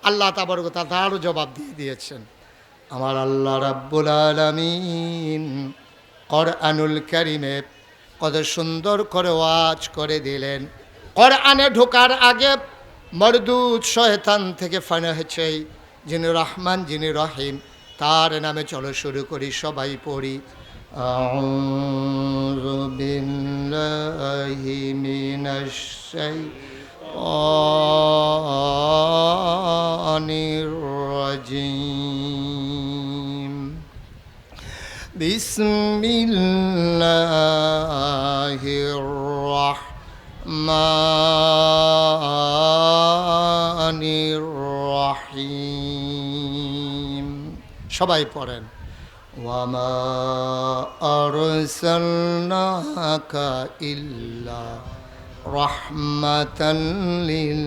আল্লাহ তাবারক ওয়া তাআলা তারও জবাব দিয়ে দিয়েছেন। আমার আল্লাহ রাব্বুল আলামিন কোরআনুল কারীমে কত সুন্দর করে ওয়াজ করে দিলেন। কোরআনে ঢোকার আগে মরদুদ শয়তান থেকে ফানা হয়েছে, যিনি রহমান যিনি রহিম, তার নামে চলো শুরু করি, সবাই পড়ি। আউযু বিল্লাহি মিনাশ শাইতানির রাজিম। বিসমিল্লাহির রাহমানির রাহিম। সবাই পড়েন। ওয়ামা আরসালনাকা ইল্লা রাহমাতাল লিল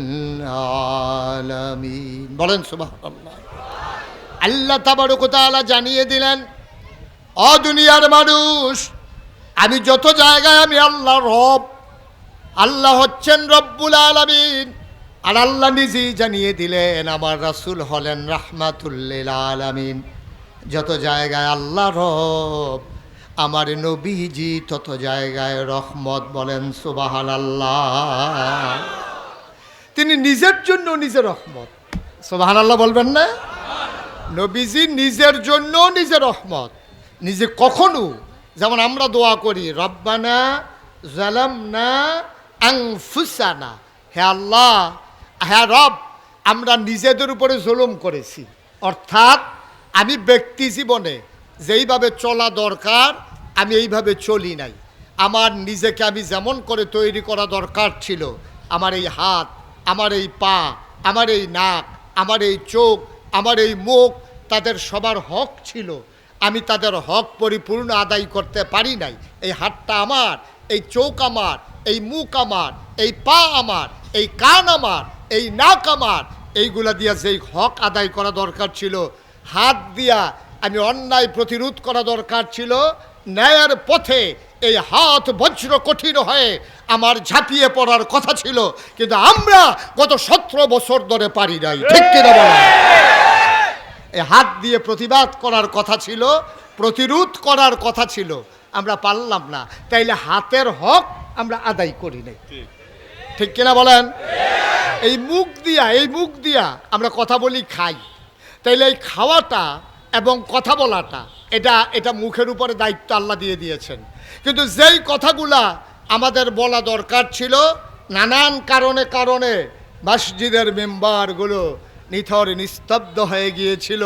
আলামিন। বলেন সুবহানাল্লাহ। আল্লাহ তাবারক ওয়া তাআলা জানিয়ে দিলেন, ও দুনিয়ার মানুষ, আমি যত জায়গায় আমি আল্লাহ রব, আল্লাহ হচ্ছেন রব্বুল আলামিন। আর আল্লাহ নিজেই জানিয়ে দিলেন আমার রাসূল হলেন রাহমাতুল লিল আলামিন। যত জায়গায় আল্লাহ রব, আমার নবীজি তত জায়গায় রহমত। বলেন সুবহানাল্লাহ। তিনি নিজের জন্য নিজে রহমত। সুবহানাল্লাহ বলবেন না? নবীজি নিজের জন্য নিজে রহমত। নিজে কখনো, যেমন আমরা দোয়া করি রব্বানা জালামনা আনফুসানা, হে আল্লাহ, হে রব, আমরা নিজেদের উপরে জুলুম করেছি। অর্থাৎ আমি ব্যক্তি জীবনে যেইভাবে চলা দরকার আমি এইভাবে চলি নাই। আমার নিজেকে আমি যেমন করে তৈরি করা দরকার ছিল, আমার এই হাত, আমার এই পা, আমার এই নাক, আমার এই চোখ, আমার এই মুখ, তাদের সবার হক ছিল। আমি তাদের হক পরিপূর্ণ আদায় করতে পারি নাই। এই হাতটা আমার, এই চোখ আমার, এই মুখ আমার, এই পা আমার, এই কান আমার, এই নাক আমার, এইগুলা দিয়া যেই হক আদায় করা দরকার ছিল, হাত দিয়া আমি অন্যায় প্রতিরোধ করা দরকার ছিল, ন্যায়ের পথে এই হাত বজ্র কঠিন হয়ে আমার ঝাঁপিয়ে পড়ার কথা ছিল, কিন্তু আমরা গত 17 বছর ধরে পারি নাই। ঠিক কিনা বলেন? এই হাত দিয়ে প্রতিবাদ করার কথা ছিল, প্রতিরোধ করার কথা ছিল, আমরা পারলাম না। তাইলে হাতের হক আমরা আদায় করি নাই। ঠিক কিনা বলেন? এই মুখ দিয়া আমরা কথা বলি, খাই। তাইলে এই খাওয়াটা এবং কথা বলাটা এটা মুখের উপরে দায়িত্ব আল্লাহ দিয়ে দিয়েছেন। কিন্তু যেই কথাগুলা আমাদের বলা দরকার ছিল, নানান কারণে মসজিদের মেম্বারগুলো নিথর নিস্তব্ধ হয়ে গিয়েছিল।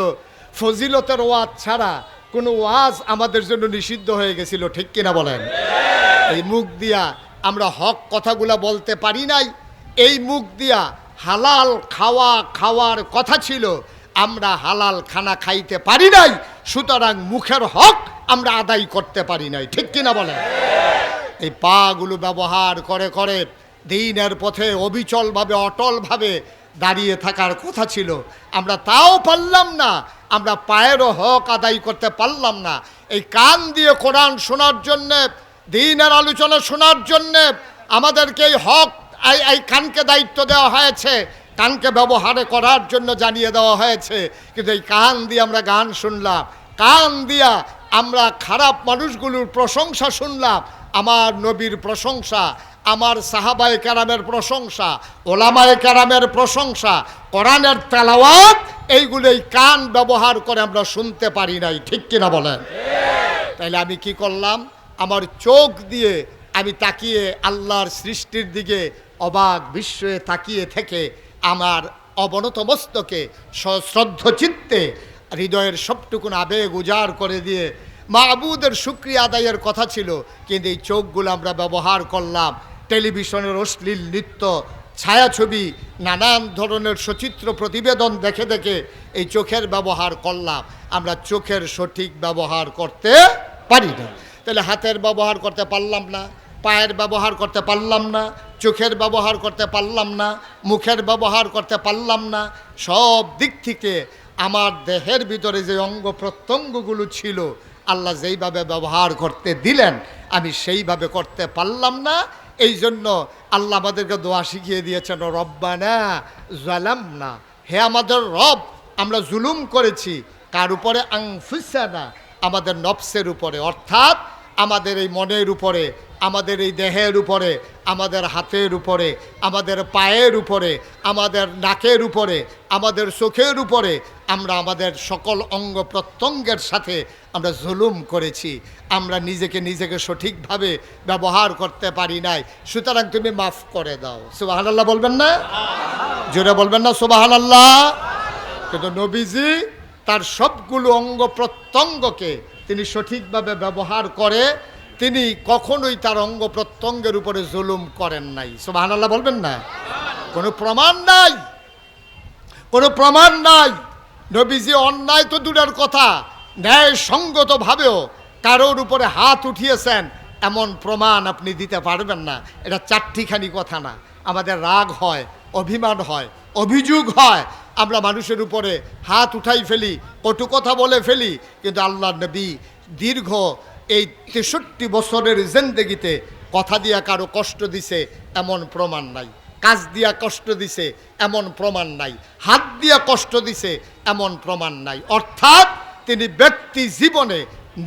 ফজিলতের ওয়াজ ছাড়া কোনো ওয়াজ আমাদের জন্য নিষিদ্ধ হয়ে গেছিল। ঠিক কিনা বলেন? এই মুখ দিয়া আমরা হক কথাগুলা বলতে পারি নাই। এই মুখ দিয়া হালাল খাওয়ার কথা ছিল, আমরা হালাল খানা খাইতে পারি নাই। সুতরাং মুখের হক আমরা আদায় করতে পারি নাই। ঠিক কিনা বলেন? এই পাগুলো ব্যবহার করে দ্বীনের পথে অবিচলভাবে অটলভাবে দাঁড়িয়ে থাকার কথা ছিল, আমরা তাও পারলাম না। আমরা পায়েরও হক আদায় করতে পারলাম না। এই কান দিয়ে কোরআন শোনার জন্যে, দ্বীনের আলোচনা শোনার জন্যে আমাদেরকে এই হক, এই কানকে দায়িত্ব দেওয়া হয়েছে, কানকে ব্যবহার করার জন্য জানিয়ে দেওয়া হয়েছে। কিন্তু এই কান দিয়ে আমরা গান শুনলাম, কান দিয়া আমরা খারাপ মানুষগুলোর প্রশংসা শুনলাম, আমার নবীর প্রশংসা, আমার সাহাবায়ে কেরামের প্রশংসা, ওলামায়ে কেরামের প্রশংসা, কোরআনের তেলাওয়াত, এইগুলোই কান ব্যবহার করে আমরা শুনতে পারি নাই। ঠিক কিনা বলেন? তাইলে আমি কি করলাম? আমার চোখ দিয়ে আমি তাকিয়ে আল্লাহর সৃষ্টির দিকে অবাক বিস্ময়ে তাকিয়ে থেকে আমার অবনত মস্তকে সশ্রদ্ধ চিত্তে হৃদয়ের সবটুকুন আবেগ উজাড় করে দিয়ে মাবুদের শুকরিয়া আদায়ের কথা ছিল, কিন্তু এই চোখগুলো আমরা ব্যবহার করলাম টেলিভিশনের অশ্লীল নৃত্য, ছায়াছবি, নানান ধরনের সচিত্র প্রতিবেদন দেখে এই চোখের ব্যবহার করলাম। আমরা চোখের সঠিক ব্যবহার করতে পারি না। তাহলে হাতের ব্যবহার করতে পারলাম না, পায়ের ব্যবহার করতে পারলাম না, চোখের ব্যবহার করতে পারলাম না, মুখের ব্যবহার করতে পারলাম না। সব দিক থেকে আমার দেহের ভিতরে যে অঙ্গ প্রত্যঙ্গগুলো ছিল আল্লাহ যেইভাবে ব্যবহার করতে দিলেন আমি সেইভাবে করতে পারলাম না। এই জন্য আল্লাহ আমাদেরকে দোয়া শিখিয়ে দিয়েছেন, রব্বানা জালামনা হে আমাদের রব, আমরা জুলুম করেছি কার উপরে? আনফুসানা, আমাদের নফসের উপরে, অর্থাৎ আমাদের এই মনের উপরে, আমাদের এই দেহের উপরে, আমাদের হাতের উপরে, আমাদের পায়ের উপরে, আমাদের নাকের উপরে, আমাদের চোখের উপরে, আমরা আমাদের সকল অঙ্গ প্রত্যঙ্গের সাথে আমরা জুলুম করেছি। আমরা নিজেকে সঠিকভাবে ব্যবহার করতে পারি নাই, সুতরাং তুমি মাফ করে দাও। সুবহানাল্লাহ বলবেন না? জোরে বলবেন না সুবহানাল্লাহ? কিন্তু নবীজি তার সবগুলো অঙ্গ প্রত্যঙ্গকে তিনি সঠিকভাবে ব্যবহার করে, তিনি কখনোই তার অঙ্গ প্রত্যঙ্গের উপরে জুলুম করেন নাই। সুবহানাল্লাহ বলবেন না? কোনো প্রমাণ নাই, কোনো প্রমাণ নাই। নবীজি অন্যায় তো দূরের কথা, ন্যায়সঙ্গতভাবেও কারোর উপরে হাত উঠিয়েছেন এমন প্রমাণ আপনি দিতে পারবেন না। এটা চারটিখানি কথা না। আমাদের রাগ হয়, অভিমান হয়, অভিযোগ হয়, আমরা মানুষের উপরে হাত উঠাই ফেলি, কটু কথা বলে ফেলি, কিন্তু আল্লাহ নবী দীর্ঘ এই 63 বছরের জিন্দেগিতে কথা দিয়া কারো কষ্ট দিছে এমন প্রমাণ নাই, কাজ দিয়া কষ্ট দিছে এমন প্রমাণ নাই, হাত দিয়া কষ্ট দিছে এমন প্রমাণ নাই। অর্থাৎ তিনি ব্যক্তি জীবনে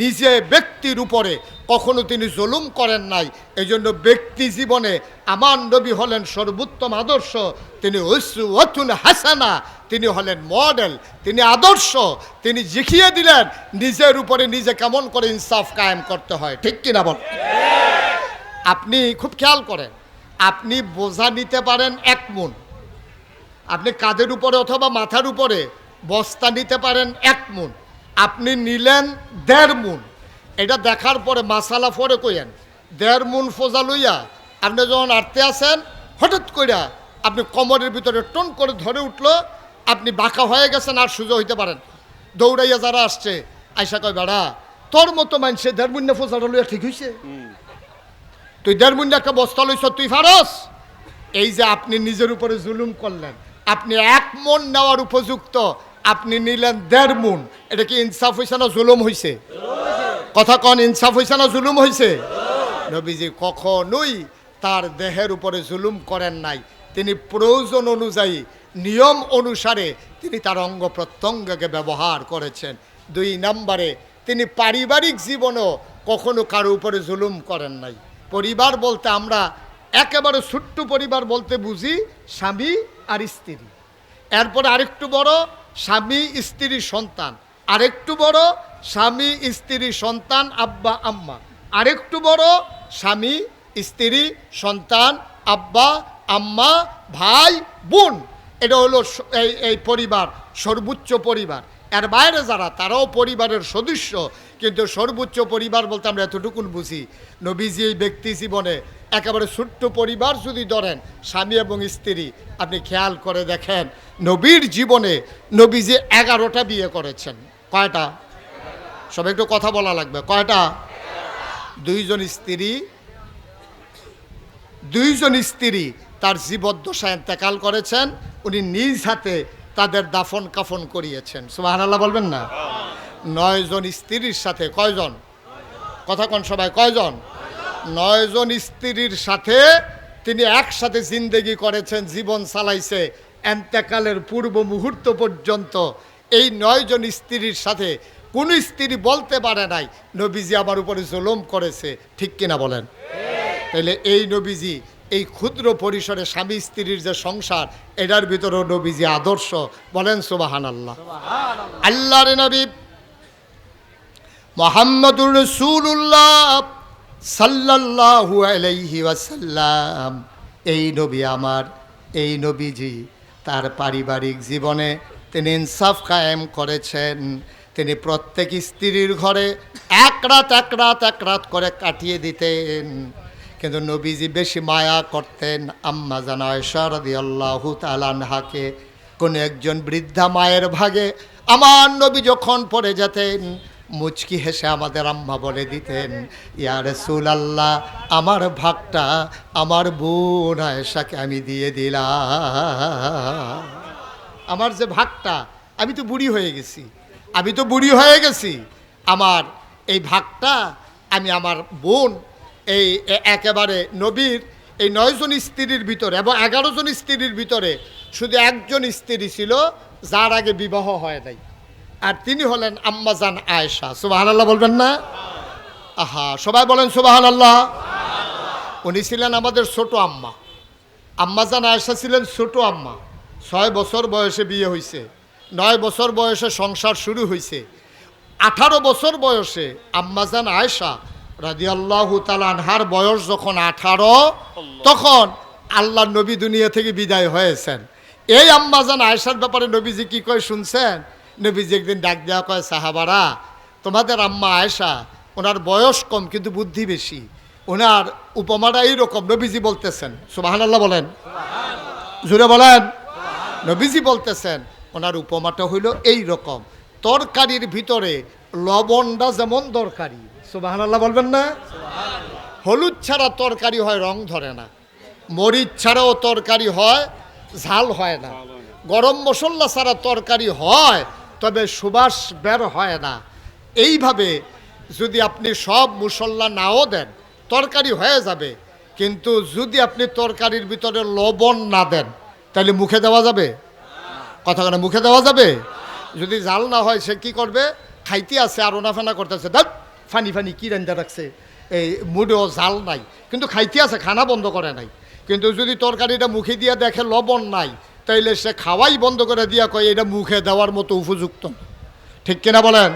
নিজে ব্যক্তির উপরে কখনো তিনি জুলুম করেন নাই। এই জন্য ব্যক্তি জীবনে আমার নবী হলেন সর্বোত্তম আদর্শ, তিনি উসওয়াতুন হাসানা, তিনি হলেন মডেল, তিনি আদর্শ, তিনি শিখিয়ে দিলেন নিজের উপরে নিজে কেমন করে ইনসাফ কায়েম করতে হয়। ঠিক কিনা বল? আপনি খুব খেয়াল করেন, আপনি বোঝা নিতে পারেন 1 মণ, আপনি কাঁধের উপরে অথবা মাথার উপরে বস্তা নিতে পারেন 1 মণ, আপনি নিলেন 1.5 মণ। এটা দেখার পরে মাসালা পরে কইয়েন 1.5 মণ ফোজা লইয়া আপনি যখন আটতে আসেন, হঠাৎ কইরা আপনি কোমরের ভিতরে টন করে ধরে উঠলো, আপনি বাঁকা হয়ে গেছেন, আর সোজা হইতে পারেন। দৌড়াইয়া যারা আসছে আইসা কয়, বেড়া তোর মতো মানুষে 1.5 মণ ফোজাটা লইয়া ঠিক হয়েছে, তুই 1.5 মণ একটা বস্তা লইছ, তুই ফারস। এই যে আপনি নিজের উপরে জুলুম করলেন, আপনি 1 মণ নেওয়ার উপযুক্ত, আপনি নিলেন 1.5 মণ। এটা কি ইনসাফ হয়েছে না জুলুম হয়েছে? কথা কন, ইনসাফ হয়েছে না জুলুম হয়েছে? নবীজি কখনোই তার দেহের উপরে জুলুম করেন নাই। তিনি প্রয়োজন অনুযায়ী, নিয়ম অনুসারে তিনি তার অঙ্গ প্রত্যঙ্গকে ব্যবহার করেছেন। 2 নম্বরে, তিনি পারিবারিক জীবনেও কখনো কারো উপরে জুলুম করেন নাই। পরিবার বলতে আমরা একেবারে ছোট্ট পরিবার বলতে বুঝি স্বামী আর স্ত্রী, এরপরে আরেকটু বড় স্বামী স্ত্রী সন্তান, আরেকটু বড় স্বামী স্ত্রী সন্তান আব্বা আম্মা, আরেকটু বড় স্বামী স্ত্রী সন্তান আব্বা আম্মা ভাই বোন। এটা হলো এই পরিবার, সর্বোচ্চ পরিবার। এর বাইরে যারা, তারাও পরিবারের সদস্য, কিন্তু সর্বোচ্চ পরিবার বলতে আমরা এতটুকুন বুঝি। নবীজি এই ব্যক্তি জীবনে একেবারে ছোট্ট পরিবার যদি ধরেন স্বামী এবং স্ত্রী, আপনি খেয়াল করে দেখেন নবীর জীবনে নবীজি 11টা বিয়ে করেছেন। কয়টা? সবাই একটু কথা বলা লাগবে, কয়টা? 2জন স্ত্রী তার জীবদ্দশায় ইন্তেকাল করেছেন, উনি নিজ হাতে তাদের দাফন কাফন করিয়েছেন। সুবহানাল্লাহ বলবেন না? 9 জন স্ত্রীর সাথে, কয়জন? কথা কন সবাই, কয়জন? 9 জন স্ত্রীর সাথে তিনি একসাথে জিন্দেগি করেছেন, জীবন চালাইছে ইন্তেকালের পূর্ব মুহূর্ত পর্যন্ত। এই 9 জন স্ত্রীর সাথে কোন স্ত্রী বলতে পারে নাই নবীজি আমার উপরে জুলুম করেছে। ঠিক কিনা বলেন? তাইলে এই নবীজি এই ক্ষুদ্র পরিসরে স্বামী স্ত্রীর যে সংসার, এটার ভিতরেও নবীজি আদর্শ। বলেন সুবহানাল্লাহ। আল্লাহর নবী মুহাম্মদুর রাসূলুল্লাহ সাল্লাল্লাহু আলাইহি ওয়াসাল্লাম, এই নবী আমার, এই নবীজি তার পারিবারিক জীবনে তিনি ইনসাফ কায়েম করেছেন। তিনি প্রত্যেক স্ত্রীর ঘরে এক রাত করে কাটিয়ে দিতেন, কিন্তু নবীজি বেশি মায়া করতেন আম্মা জান আয়েশা রাদিয়াল্লাহু তাআলা আনহাকে। কোন একজন বৃদ্ধা মায়ের ভাগে আমার নবী যখন পড়ে যেতেন, মুচকি হেসে আমাদের আম্মা বলে দিতেন, ইয়া রাসূলুল্লাহ, আমার ভাগটা আমার বোন আয়েশাকে আমি দিয়ে দিলাম। আমার যে ভাগটা, আমি তো বুড়ি হয়ে গেছি, আমার এই ভাগটা আমি আমার বোন, এই একেবারে নবীর এই 9 জন স্ত্রীর ভিতরে এবং 11 জন স্ত্রীর ভিতরে শুধু একজন স্ত্রী ছিল যার আগে বিবাহ হয় নাই, আর তিনি হলেন আম্মাজান আয়েশা। সুবহানাল্লাহ বলবেন না? আহা, সবাই বলেন সুবহানাল্লাহ। উনি ছিলেন আমাদের ছোট আম্মা। আম্মাজান আয়েশা ছিলেন ছোট আম্মা। 6 বছর বয়সে বিয়ে হয়েছে, 9 বছর বয়সে সংসার শুরু হয়েছে। 18 বছর বয়সে আম্মাজান আয়েশা রাদিয়াল্লাহু তাআলা আনহার বয়স যখন 18, তখন আল্লাহ নবী দুনিয়া থেকে বিদায় হয়েছেন। এই আম্মাজান আয়েশার ব্যাপারে নবীজি কি কয় শুনছেন? নবীজি একদিন ডাক দেওয়া কয়, সাহাবারা, তোমাদের আম্মা আয়েশা, ওনার বয়স কম কিন্তু বুদ্ধি বেশি, ওনার উপমাটা এইরকম। নবীজি বলতেছেন, সুবহানাল্লাহ বলেন, জোরে বলেন। নবীজি বলতেছেন ওনার উপমাটা হইল এই রকম, তরকারির ভিতরে লবণটা যেমন দরকারি, সুবহানাল্লাহ বলবেন না? হলুদ ছাড়া তরকারি হয় রং ধরে না, মরিচ ছাড়াও তরকারি হয় ঝাল হয় না, গরম মশলা ছাড়া তরকারি হয় তবে সুবাস বের হয় না। এইভাবে যদি আপনি সব মশলা নাও দেন তরকারি হয়ে যাবে, কিন্তু যদি আপনি তরকারির ভিতরে লবণ না দেন তাহলে মুখে দেওয়া যাবে? কথা কেন, মুখে দেওয়া যাবে? যদি জাল না হয় সে কি করবে? খাইতে আছে আর ওনাফানা করতেছে, দেখ ফানি ফানি কী রান্না রাখছে, এই মুডেও জাল নাই কিন্তু খাইতে আছে, খানা বন্ধ করে নাই। কিন্তু যদি তরকারিটা মুখে দিয়ে দেখে লবণ নাই, তাইলে সে খাওয়াই বন্ধ করে দিয়া কয় এটা মুখে দেওয়ার মতো উপযুক্ত, ঠিক কিনা বলেন?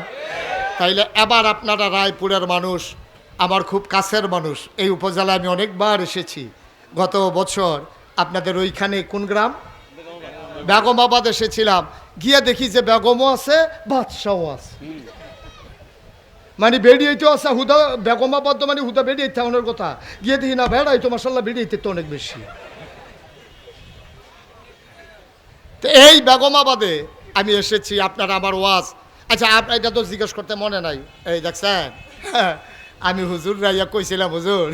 তাইলে এবার আপনারা রায়পুরের মানুষ, আমার খুব কাছের মানুষ, এই উপজেলায় আমি অনেকবার এসেছি। গত বছর আপনাদের ওইখানে কোন গ্রাম, বেগমাবাদ এসেছিলাম, গিয়ে দেখি যে বেগমও আছে বাদশাও আছে, মানে বেরিয়েতেও আছে হুদা, বেগমাবাদ তো মানে হুদা বেরিয়েতে আমার কথা, গিয়ে দেখি না বেড়াই তো মাসাল্লাহ বেরিয়েতে তো অনেক বেশি। তো এই বেগমাবাদে আমি এসেছি, আপনারা আমার ওয়াজ, আচ্ছা আপনার এটা তো জিজ্ঞেস করতে মনে নাই, এই দেখছেন আমি হুজুর রাইয়া কইছিলাম, হুজুর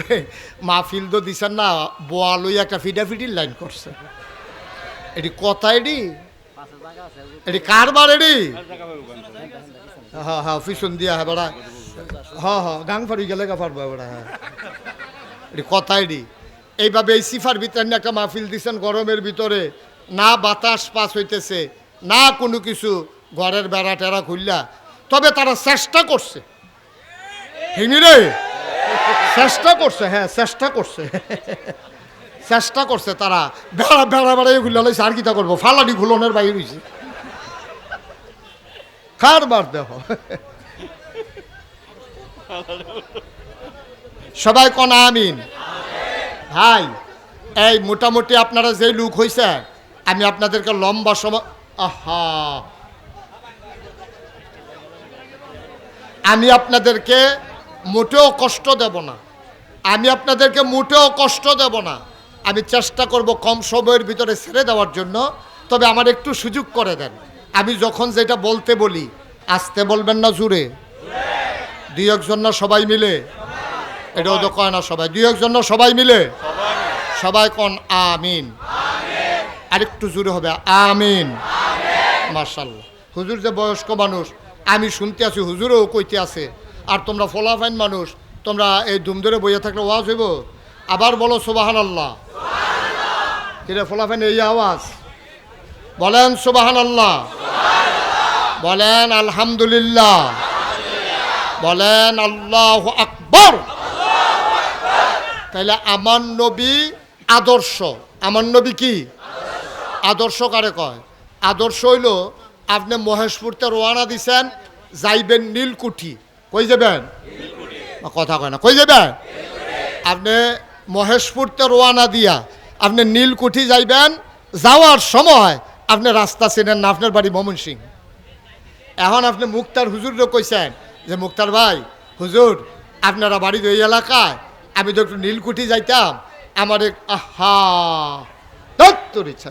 মাহফিল তো দিছেন না, বোয়া লইয়া একটা ফিডাফিডির লাইন করছে, এটি কথা, এটি কারবার, এটি হ্যাঁ হ্যাঁ পিছন দিয়া, হ্যাঁ বেড়া, হ্যাঁ হ্যাঁ গাং ফারি গেলে গা পারবো বেড়া, হ্যাঁ এটি কথা, এটি এইভাবে এই সিফার ভিতরে একটা মাহফিল দিচ্ছেন গরমের ভিতরে, না বাতাস পাস হইতেছে না কোনো কিছু, ঘরের বেড়া টেরা খুললা, তবে তারা চেষ্টা করছে, হিমিরে চেষ্টা করছে, হ্যাঁ চেষ্টা করছে, চেষ্টা করছে তারা, বেড়া বেড়া বেড়াই খুললে লাইছে, আর কিতা করবো, ফালাডি ঘুলনের বাইরে হয়েছে, কারবার দেহ। সবাই কোন আমিন। ভাই এই মোটামুটি আপনারা যে লোক হয়েছে, আমি আপনাদেরকে লম্বা সময়, আহা, আমি আপনাদেরকে মোটেও কষ্ট দেব না, আমি আপনাদেরকে মোটেও কষ্ট দেব না, আমি চেষ্টা করব কম সময়ের ভিতরে ছেড়ে দেওয়ার জন্য, তবে আমার একটু সুযোগ করে দেন। আমি যখন যেটা বলতে বলি আস্তে বলবেন না জোরে, দুই একজন না সবাই মিলে, এটাও তো কয় না সবাই, দুই একজন না সবাই মিলে, সবাই কোন আমিন, আরেকটু জোরে হবে আমিন। মাশাআল্লাহ, হুজুর যে বয়স্ক মানুষ আমি শুনতে আছি, হুজুরও কইতে আছে, আর তোমরা ফলাফাইন মানুষ, তোমরা এই ধুম ধরে বইয়া থাকলে ওয়াজ হইব, আবার বলো সুবহানাল্লাহ। কিরে ফলাফাইন এই আওয়াজ, বলেন সুবহানাল্লাহ, বলেন আলহামদুলিল্লাহ, বলেন আল্লাহু আকবার। তাইলে আমার নবী আদর্শ, আমার নবী কি আদর্শ? কারে কয় আদর্শ? হইল আপনি মহেশপুরতে রওনা দিছেন, যাইবেন নীলকুঠি, কই যাবেন? কথা কয় না, কই যাবেন? আপনি মহেশপুরতে রওনা দিয়া আপনি নীলকুঠি যাইবেন, যাওয়ার সময় আপনি রাস্তা চেনেন না, আপনার বাড়ি ময়মনসিংহ। এখন আপনি মুক্তার হুজুরও কইছেন যে মুক্তার ভাই, হুজুর আপনারা বাড়ি ওই এলাকায়, আমি তো একটু নীলকুঠি যাইতাম, আমার আহা তোর ইচ্ছা,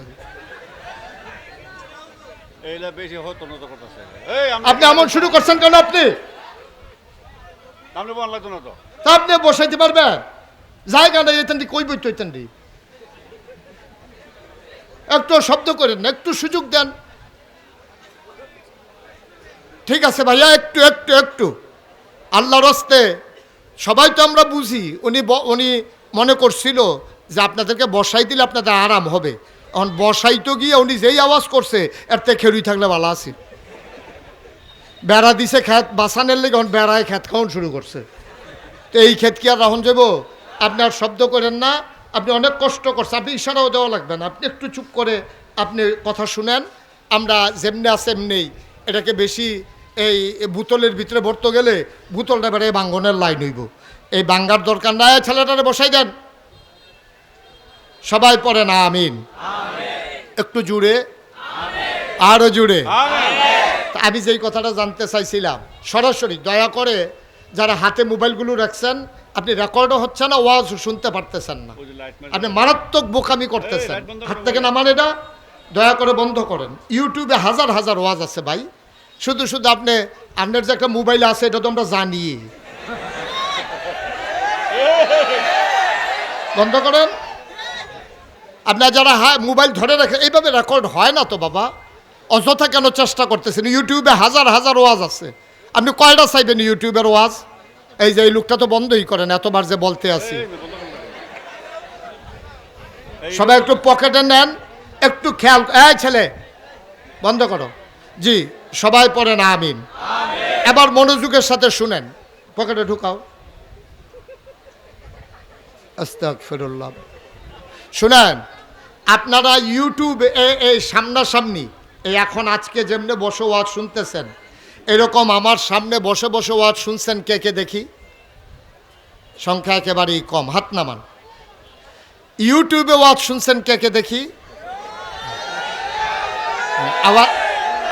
আপনি এমন শুরু করছেন কেন? আপনি আপনি বসাইতে পারবেন জায়গা নেই, এতেন কই বইতে হইতেন, একটু শব্দ করেন না, একটু সুযোগ দেন। ঠিক আছে ভাইয়া, একটু একটু একটু আল্লাহর রাস্তে, সবাই তো আমরা বুঝি, উনি মনে করছিল যে আপনাদেরকে বসাই দিলে আপনাদের আরাম হবে, এখন বসাইতো গিয়ে উনি যেই আওয়াজ করছে এর থেকে খেরুই থাকলে ভালো আছে। বেড়া দিছে খেত বাসানের লেগে এখন বেড়ায় খেত খাওয়ান শুরু করছে। তো এই ক্ষেত কি আর রাহন যাব? আপনি আর শব্দ করেন না, আপনি অনেক কষ্ট করছেন, আপনি ইশারাও দেওয়া লাগবে না, আপনি একটু চুপ করে আপনি কথা শুনেন। আমরা যেমনি আছে এমনি এটাকে বেশি এই বোতলের ভিতরে ভরতে গেলে বোতলটা বেড়ে বাঙ্গনের লাইন হইব, এই বাঙ্গার দরকার নাই। ছেলেটারে বসাই দেন, সবাই পড়ে না আমিন, একটু জুড়ে, আরো জুড়ে। আমি যেই কথাটা জানতে চাইছিলাম, সরাসরি দয়া করে যারা হাতে মোবাইলগুলো রাখছেন, আপনি রেকর্ডও হচ্ছে না, ওয়াজ শুনতে পারতেছেন না, আপনি মারাত্মক বোকামি করতেছেন। হাত থেকে নামান, এটা দয়া করে বন্ধ করেন। ইউটিউবে হাজার হাজার ওয়াজ আছে ভাই, শুধু শুধু আপনার যে একটা মোবাইল আছে এটা তো আমরা জানি। বন্ধ করেন। আপনার যারা মোবাইল ধরে রাখে, এইভাবে রেকর্ড হয় না তো বাবা, অযথা কেন চেষ্টা করতেছেন? ইউটিউবে হাজার হাজার ওয়াজ আছে, আপনি কয়টা চাইবেন ইউটিউবের ওয়াজ? এই যে এই লোকটা তো বন্ধই করেন, এতবার যে বলতে আছি। সবাই একটু পকেটে নেন, একটু খেয়াল। এই ছেলে বন্ধ করো। জি, সবাই পড়েন আমিন। এবার মনোযোগের সাথে শুনেন, পকেটে ঢুকাও। আস্তাগফিরুল্লাহ। শুনেন, আপনারা ইউটিউব এই সামনাসামনি এই এখন আজকে যেমনি বসে ওয়াজ শুনতেছেন, এরকম আমার সামনে বসে বসে ওয়াজ শুনছেন কে কে দেখি? সংখ্যা একেবারেই কম, হাত নামান। ইউটিউবে ওয়াজ শুনছেন কে কে দেখি?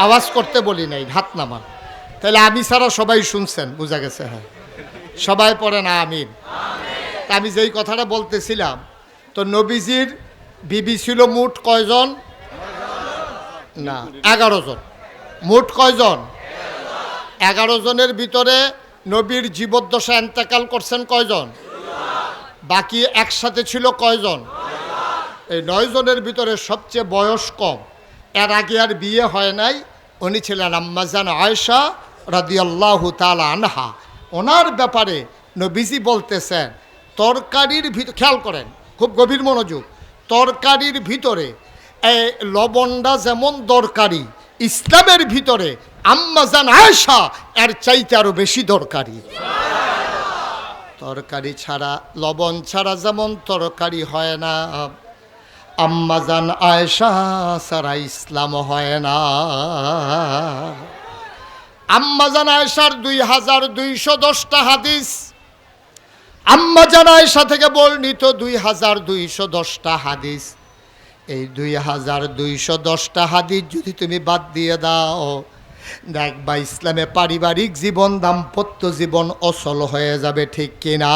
আওয়াজ করতে বলি নাই, হাত নামান। তাহলে আমি ছাড়া সবাই শুনছেন, বোঝা গেছে। হ্যাঁ, সবাই পড়ে না আমিন। আমি যেই কথাটা বলতেছিলাম, তো নবীজির বিবি ছিল মোট কয়জন? না, 11 জন। মোট কয়জন? 11 জনের ভিতরে নবীর জীবদ্দশা এন্তেকাল করছেন কয়জন? বাকি একসাথে ছিল কয়জন? এই 9 জনের ভিতরে সবচেয়ে বয়স কম, এর আগে আর বিয়ে হয় নাই, উনি ছিলেন আম্মাজান আয়েশা রাদিয়াল্লাহু তাআলা আনহা। ওনার ব্যাপারে নবীজি বলতেছেন, তরকারির ভিতর, খেয়াল করেন খুব গভীর মনোযোগ, তরকারির ভিতরে লবণটা যেমন দরকারি, ইসলামের ভিতরে আম্মাজান আয়েশা এর চাইতে আরো বেশি দরকারি। তরকারি ছাড়া, লবণ ছাড়া যেমন তরকারি হয় না, আম্মাজান আয়েশা ছাড়া ইসলাম হয় না। আম্মাজান আয়েশার 2210টা হাদিস, আম্মাজান আয়েশা থেকে বর্ণিত 2210টা হাদিস। এই 2210টা হাদিস যদি তুমি বাদ দিয়ে দাও, দেখবা ইসলামে পারিবারিক জীবন, দাম্পত্য জীবন অচল হয়ে যাবে, ঠিক কিনা?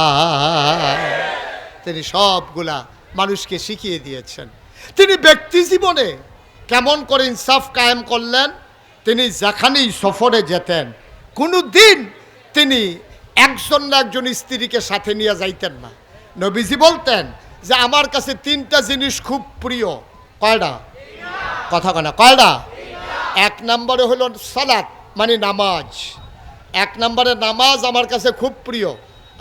তিনি সবগুলা মানুষকে শিখিয়ে দিয়েছেন। তিনি ব্যক্তি জীবনে কেমন করে ইনসাফ কায়েম করলেন। তিনি যেখানেই সফরে যেতেন, কোনো দিন তিনি একজন না একজন স্ত্রীকে সাথে নিয়ে যাইতেন না। নবীজি বলতেন যে আমার কাছে 3টা জিনিস খুব প্রিয়। কয়টা? কথা কয় না, কয়টা? 1 নম্বরে হলো সালাত, মানে নামাজ। 1 নম্বরে নামাজ আমার কাছে খুব প্রিয়।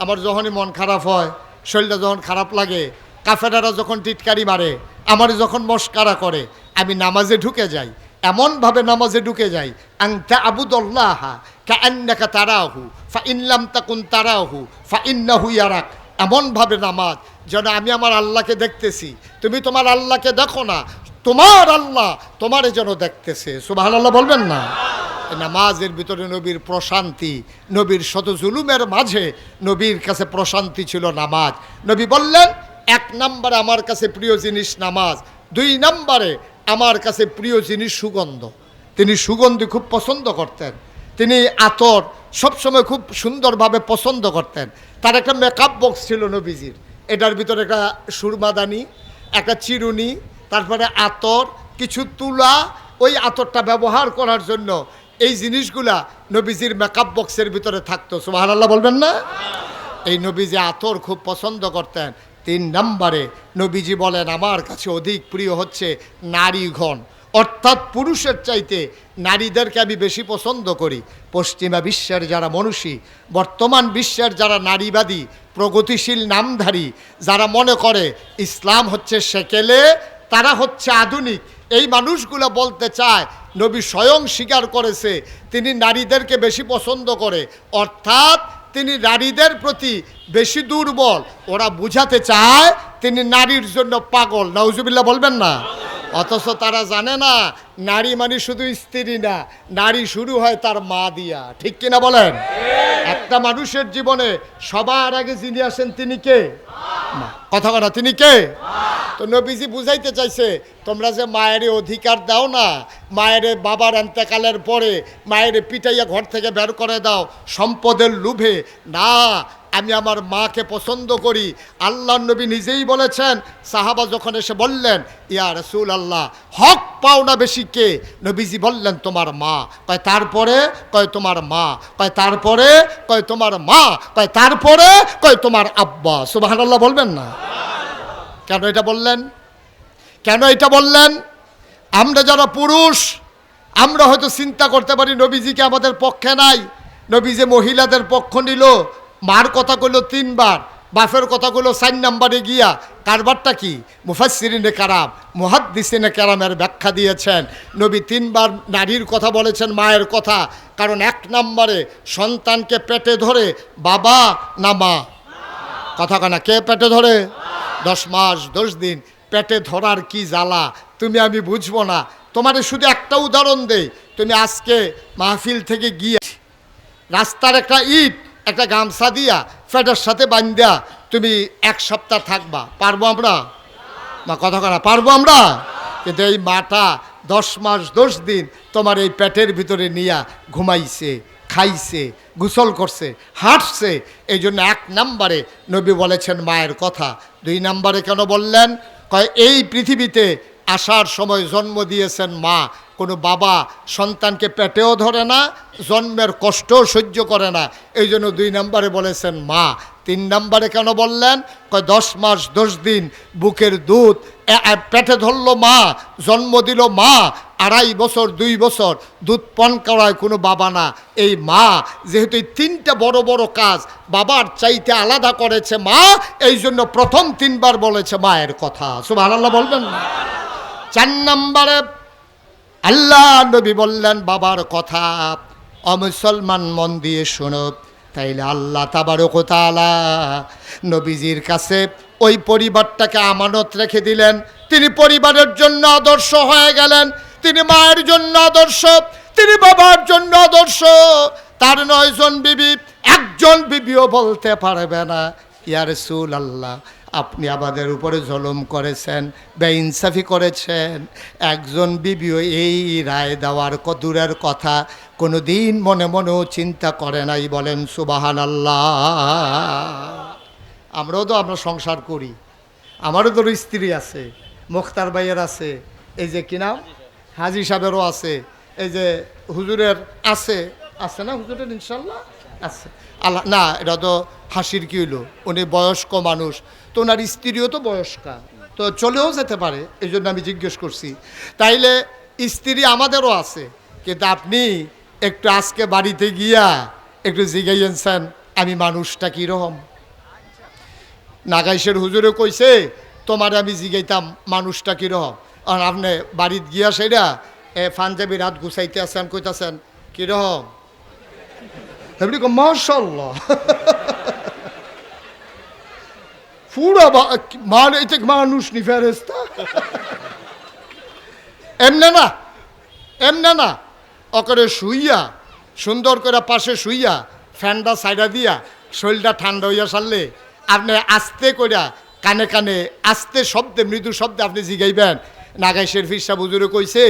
আমার যখনই মন খারাপ হয়, শরীরটা যখন খারাপ লাগে, কাফেরারা যখন টিটকারি মারে, আমার যখন মস্কারা করে, আমি নামাজে ঢুকে যাই। এমনভাবে নামাজে ঢুকে যাই, আনতা আবুদুল্লাহ কাআন্নাকা তারাহু ফাইন লাম তাকুন তারাহু ফাইন্নাহু ইয়ারাক। এমনভাবে নামাজ যেন আমি আমার আল্লাহকে দেখতেছি, তুমি তোমার আল্লাহকে দেখো না, তোমার আল্লাহ তোমারে যেন দেখতেছে। সুবহানাল্লাহ বলবেন না? নামাজের ভিতরে নবীর প্রশান্তি, নবীর শত জুলুমের মাঝে নবীর কাছে প্রশান্তি ছিল নামাজ। নবী বললেন, 1 নম্বরে আমার কাছে প্রিয় জিনিস নামাজ, 2 নম্বরে আমার কাছে প্রিয় জিনিস সুগন্ধ। তিনি সুগন্ধি খুব পছন্দ করতেন। তিনি আতর সবসময় খুব সুন্দরভাবে পছন্দ করতেন। তার একটা মেকআপ বক্স ছিল নবীজির, এটার ভিতরে একটা সুরমাদানি, একটা চিরুনি, তারপরে আতর, কিছু তুলা, ওই আতরটা ব্যবহার করার জন্য এই জিনিসগুলা নবীজির মেকআপ বক্সের ভিতরে থাকতো। সুবহানাল্লাহ বলবেন না? এই নবীজি আতর খুব পছন্দ করতেন। 3 নম্বরে নবীজি বলেন, আমার কাছে অধিক প্রিয় হচ্ছে নারীগণ, অর্থাৎ পুরুষের চাইতে নারীদেরকে আমি বেশি পছন্দ করি। পশ্চিমা বিশ্বের যারা মনীষী, বর্তমান বিশ্বের যারা নারীবাদী, প্রগতিশীল নামধারী, যারা মনে করে ইসলাম হচ্ছে সেকেলে তারা হচ্ছে আধুনিক। এই মানুষগুলো বলতে চায় নবী স্বয়ং স্বীকার করেছে তিনি নারীদেরকে বেশি পছন্দ করে, অর্থাৎ তিনি নারীদের প্রতি বেশি দুর্বল। ওরা বুঝাতে চায় তিনি নারীর জন্য পাগল। নাউজুবিল্লাহ বলবেন না? অথচ তারা জানে না নারী মানে শুধু স্ত্রী না, নারী শুরু হয় তার মা দিয়া। ঠিক কিনা বলেন? একটা মানুষের জীবনে সবার আগে যিনি আসেন তিনি কে? মা। কথা কথা, তিনি কে? তো নবীজি বুঝাইতে চাইছে তোমরা যে মায়ের অধিকার দাও না, মায়ের বাবার এন্তেকালের পরে মায়ের পিটাইয়া ঘর থেকে বের করে দাও সম্পদের লোভে, না, আমি আমার মাকে পছন্দ করি। আল্লাহ নবী নিজেই বলেছেন, সাহাবা যখন এসে বললেন ইয়া রাসূল আল্লাহ হক পাও না বেশি কে? নবীজি বললেন তোমার মা। কয় তারপরে? কয় তোমার মা। কয় তারপরে? কয় তোমার মা। কয় তারপরে? কয় তোমার আব্বা। সুবহানাল্লাহ বলবেন না? কেন এটা বললেন? কেন এটা বললেন? আমরা যারা পুরুষ আমরা হয়তো চিন্তা করতে পারি নবীজিকে আমাদের পক্ষে নাই। নবী যে মহিলাদের পক্ষ নিল, মার কথা কইলো 3 বার, বাপের কথা কইলো 4 নম্বরে গিয়া। কারবারটা কি? মুফাসসিরিনে কারাম, মুহাদ্দিসিনে কারামের ব্যাখ্যা দিয়েছেন নবী 3 বার নারীর কথা বলেছেন, মায়ের কথা। কারণ 1 নম্বরে সন্তানকে পেটে ধরে বাবা না মা? কথা কানা, কে পেটে ধরে? 10 মাস 10 দিন পেটে ধরার কি জ্বালা তুমি আমি বুঝবো না। তোমারে শুধু একটা উদাহরণ দেই, তুমি আজকে মাহফিল থেকে গিয়ে রাস্তার একটা ইট একটা গামছা দিয়া পেটের সাথে বান্ধা তুমি 1 সপ্তাহ থাকবা, পারবো আমরা? মা কথা কানা, পারবো আমরা? কিন্তু এই মাটা 10 মাস 10 দিন তোমার এই পেটের ভিতরে নিয়া ঘুমাইছে, খাইছে, গোসল করছে, হাঁটছে। এই জন্য 1 নম্বরে নবী বলেছেন মায়ের কথা। 2 নম্বরে কেন বললেন? কয় এই পৃথিবীতে আসার সময় জন্ম দিয়েছেন মা, কোনো বাবা সন্তানকে পেটেও ধরে না, জন্মের কষ্টও সহ্য করে না। এই জন্য 2 নম্বরে বলেছেন মা। 3 নম্বরে কেন বললেন? কয় 10 মাস 10 দিন বুকের দুধ পেটে ধরলো মা, জন্ম দিল মা, 2.5 বছর 2 বছর দুধ পান করায় কোনো বাবা না। এই মা যেহেতু এই 3টা বড় বড় কাজ বাবার চাইতে আলাদা করেছে মা, এই জন্য প্রথম 3 বার বলেছে মায়ের কথা। সুবহানাল্লাহ বলবেন না? 4 নম্বরে আল্লাহ নবী বললেন বাবার কথা। অমুসলমান মন দিয়ে শোনো, তাইলে আল্লাহ তাবারক ওয়া তাআলা নবীজির কাছে ওই পরিবারটাকে আমানত রেখে দিলেন। তিনি পরিবারের জন্য আদর্শ হয়ে গেলেন, তিনি মায়ের জন্য আদর্শ, তিনি বাবার জন্য আদর্শ। তার 9 জন বিবি, 1 জন বিবিও বলতে পারবে না ইয়া রাসূলুল্লাহ আপনি আমাদের উপরে জুলুম করেছেন, বেইনসাফি করেছেন। 1 জন বিবিও এই রায় দেওয়ার দূরের কথা কোনো দিন মনে মনেও চিন্তা করে নাই। বলেন সুবহানাল্লাহ। আমরাও তো আমরা সংসার করি, আমারও তো স্ত্রী আছে, মুখতার ভাইয়ের আছে, এই যে কি নাম হাজী সাহেবেরও আছে, এই যে হুজুরের আছে, আছে না হুজুরের? ইনশাল্লাহ আছে। আল্লাহ না, এটা তো হাসির কি হইলো, উনি বয়স্ক মানুষ, তো ওনার স্ত্রীও তো বয়স্কা, তো চলেও যেতে পারে, এই জন্য আমি জিজ্ঞেস করছি। তাইলে স্ত্রী আমাদেরও আছে, কিন্তু আপনি একটু আজকে বাড়িতে গিয়া একটু জিগাইয়েছেন আমি মানুষটা কীরকম। নাগাইশের হুজুরে কইছে তোমার আমি জিগাইতাম মানুষটা কীরকম, আর আপনি বাড়িতে গিয়া সেটা পাঞ্জাবি রাত গুছাইতে আছেন, কইতাছেন কীরকম, এমনি মাশাআল্লাহ পুরা মানুষ নি ফেরেশতা। এমনে না, এমনে না, অকরে শুইয়া সুন্দর করে পাশে শুইয়া ফ্যানটা সাইডা দিয়া শরীরটা ঠান্ডা হইয়া সারলে আপনি আস্তে কইরা কানে কানে আস্তে শব্দে মৃদু শব্দে আপনি জিগাইবেন নাগাইশের ফিরসা বুজুরে কইছে,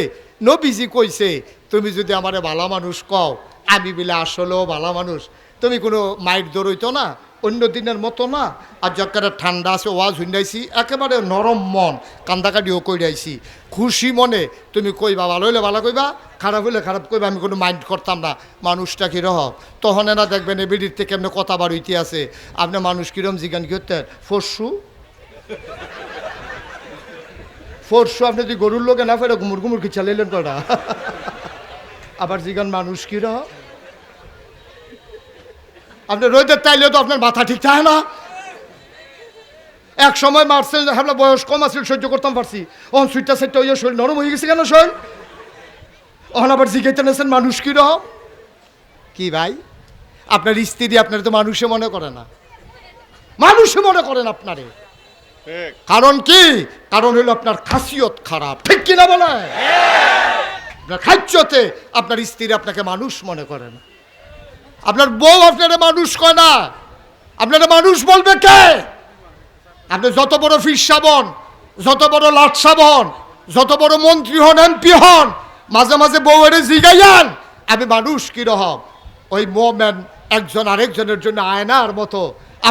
নবীজি কইছে তুমি যদি আমারে ভালো মানুষ কও, আমি বলে আসলেও ভালো মানুষ, তুমি কোনো মাইট দৌড়ইতো না, অন্য দিনের মতো না। আর যখন ঠান্ডা আছে ওয়াজ হুন্ডাইছি, একেবারে নরম মন কান্দাকাটিও কইরাইছি, খুশি মনে তুমি কইবা, ভালো হইলে ভালো কইবা, খারাপ হইলে খারাপ কইবা, আমি কোনো মাইন্ড করতাম না। মানুষটা কীরকম তখন না দেখবেন এবিডির থেকে এমনি কথা বার হইতে আছে, আপনি মানুষ কীরকম জিজ্ঞান কি করতেন, ফরসু ফরসু, আপনি যদি গরুর লোকে না ফেরে ঘুমুর ঘুমুর কি চালাইলেন কটা আবার জিজ্ঞান মানুষ কীরকম। আপনি রোদের তাইলে তো আপনার মাথা ঠিক থাকে না, এক সময় মারছেন, হ্যাঁ বয়স কম আছিল, সহ্য করতাম পারছি। অন সুইটটা সেটটা হইয়া শরীর নরম হয়ে গেছে কেন শরীর? অহন আবার জিগাইতে নেছেন মানুষ কি রকম? কি ভাই, আপনার স্ত্রী আপনার তো মানুষে মনে করে না, মানুষে মনে করেন আপনারে। কারণ কি? কারণ হলো আপনার খাসিয়ত খারাপ, ঠিক কিনা বলে? আপনার খাদ্যতে আপনার স্ত্রী আপনাকে মানুষ মনে করে না, আপনার বউ আপনারা মানুষ কয় না। আপনারা মানুষ বলবে কে? আপনি যত বড় ফিরসা হন, যত বড় লাটসা হন, যত বড় মন্ত্রী হন, এমপি হন, মাঝে মাঝে বউয়েরে জিগাইয়ান আমি মানুষ কিরকম। ওই মোমেন একজন আরেকজনের জন্য আয়নার মতো।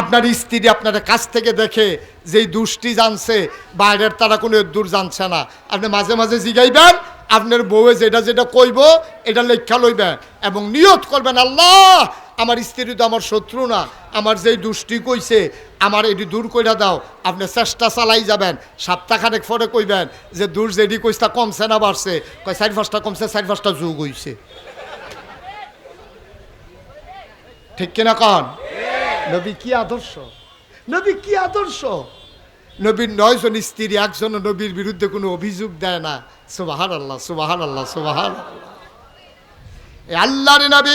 আপনার স্ত্রী আপনার কাছ থেকে দেখে যেই দুষ্টি জানছে, বাইরের তারা কোনো দূর জানছে না। আপনি মাঝে মাঝে জিগাইবেন, আপনার বউয়ে যেটা যেটা কইব এটা লেখা লইবেন এবং নিয়ত করবেন, আল্লাহ আমার স্ত্রী তো আমার শত্রু না, আমার যেই দুষ্টি কইছে আমার এটি দূর কইরা দাও। আপনি চেষ্টা চালাই যাবেন, সপ্তাহখানেক পরে কইবেন যে দূর যেটি কইসটা কমছে না বাড়ছে? কয় 4-5টা কমছে, 4-5টা যোগ হইছে। ঠিক কিনা কন? নবী কি আদর্শ, নবী কি আদর্শ। নবীর 9 জন স্ত্রী, একজন নবীর বিরুদ্ধে কোনো অভিযোগ দেয় না। সুবহানাল্লাহ, সুবহানাল্লাহ, সুবহানাল্লাহ। আল্লাহর নবী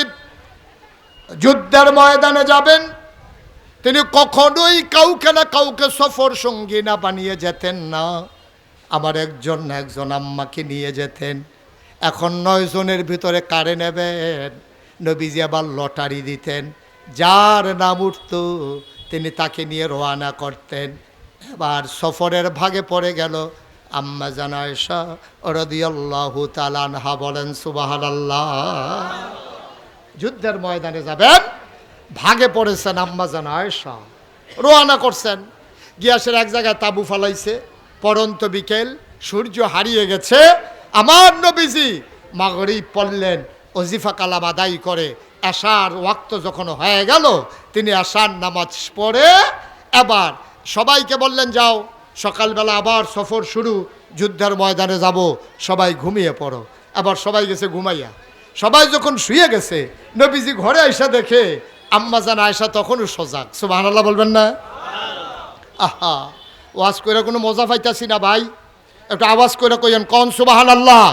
যুদ্ধের ময়দানে যাবেন, তিনি কখনোই কাউকে না কাউকে সফর সঙ্গী না বানিয়ে যেতেন না। আমার একজন না একজন আম্মাকে নিয়ে যেতেন। এখন 9 জনের ভিতরে কারে নেবেন? নবীজি আবার লটারি দিতেন, যার নাম উঠত তিনি তাকে নিয়ে রওনা করতেন। এবার সফরের ভাগে পড়ে গেল আম্মা জান আয়েশা রাদিয়াল্লাহু তাআলা আনহা। বলেন সুবহানাল্লাহ। যুদ্ধের ময়দানে যাবেন, ভাগে পড়েছেন আম্মা জান আয়েশা, রওনা করছেন। গিয়াসের এক জায়গায় তাবু ফালাইছে, পরন্ত বিকেল, সূর্য হারিয়ে গেছে। আমার নবীজি মাগরিব পড়লেন, ওজিফা কালাম আদায় করে এশার ওয়াক্ত যখন হয়ে গেল, তিনি এশার নামাজ পড়ে এবার সবাইকে বললেন, যাও সকালবেলা আবার সফর শুরু, যুদ্ধের ময়দানে যাব, সবাই ঘুমিয়ে পড়ো। আবার সবাই গেছে ঘুমাইয়া। সবাই যখন শুয়ে গেছে, নবীজি ঘরে আয়সা দেখে আম্মা জান আয়েশা তখনও সজাগ। সুবহানাল্লাহ বলবেন না? আহা, ওয়াজ করে কোনো মজা পাইতাছি না ভাই, একটু আওয়াজ করে কইেন, কোন সুবহানাল্লাহ।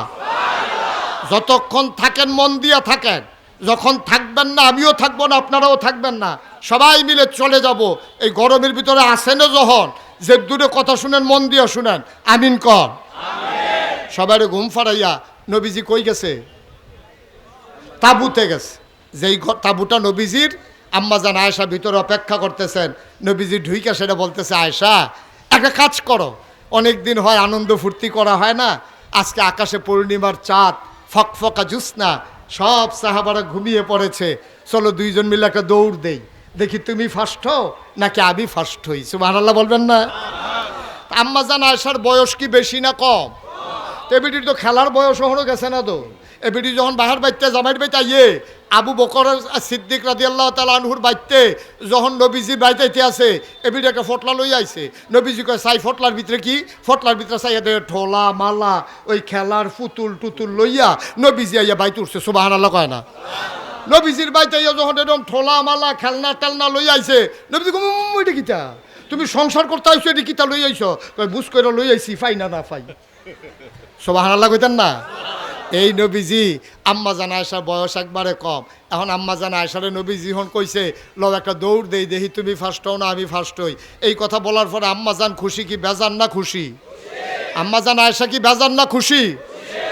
যতক্ষণ থাকেন মন দিয়া থাকেন, যখন থাকবেন না আমিও থাকবো না, আপনারাও থাকবেন না, সবাই মিলে চলে যাব। এই গরমের ভিতরে আসেন যখন, যে দূরে কথা শুনেন মন দিয়ে শুনেন, আমিন কর। সবাই ঘুম ফাড়াইয়া নবীজি কই গেছে? তাঁবুতে গেছে। যেই তাঁবুটা নবীজির, আম্মা জান আয়েশা ভিতরে অপেক্ষা করতেছেন। নবীজি ঢুইকা সেটা বলতেছে, আয়েশা একটা কাজ করো, অনেক দিন হয় আনন্দ ফুর্তি করা হয় না, আজকে আকাশে পূর্ণিমার চাঁদ, ফকফকা জ্যোৎস্না, সব সাহাবারা ঘুমিয়ে পড়েছে, চলো 2 জন মিলে একটা দৌড় দেই, দেখি তুমি ফার্স্ট হও নাকি আমি ফার্স্ট হই। সুবহানাল্লাহ বলবেন না? আম্মা জান আয়েশার বয়স কি বেশি না কম? এবিটির তো খেলার বয়স হলো গেছে না তো। এবিটি যখন বাহার বাইতে জামাইর বাইতে আইয়ে, আবু বকর সিদ্দিক রাদিয়াল্লাহু তাআলা আনহুর বাইতে যখন নবীজি বাইতে আছে, এবিটি একটা ফটলা লই আইছে। নবীজি কয়, সাই ফটলার ভিতরে কি? ফটলার ভিতরে চাইয়া দেয় ঠোলা মালা, ওই খেলার পুতুল টুতুল লইয়া নবীজি আইয়া বাইতে উঠছে। সুবহানাল্লাহ কয় না? নবীজির বাইতে আইয়া যখন এরকম ঠোলা মালা খেলনা টেলনা লই আইছে, নবীজি কয়, এটা কিতা? তুমি সংসার করতে আইছো, এটা কিতা লই আইছো? কয়, বুঝ করে লই আইছি, ফাই না না ফাই। সুবহানাল্লাহ কইতেন না? এই নবীজি আম্মা জান আয়েশার বয়স একবারে কম। এখন আম্মা জান আয়েশারে নবীজি যখন কইছে, লও একটা দৌড় দেই, দেখি তুমি ফার্স্ট হও না আমি ফার্স্ট হই। এই কথা বলার পরে আম্মা জান খুশি কি বেজান না খুশি? আম্মা জান আয়েশা কি বেজান না খুশি?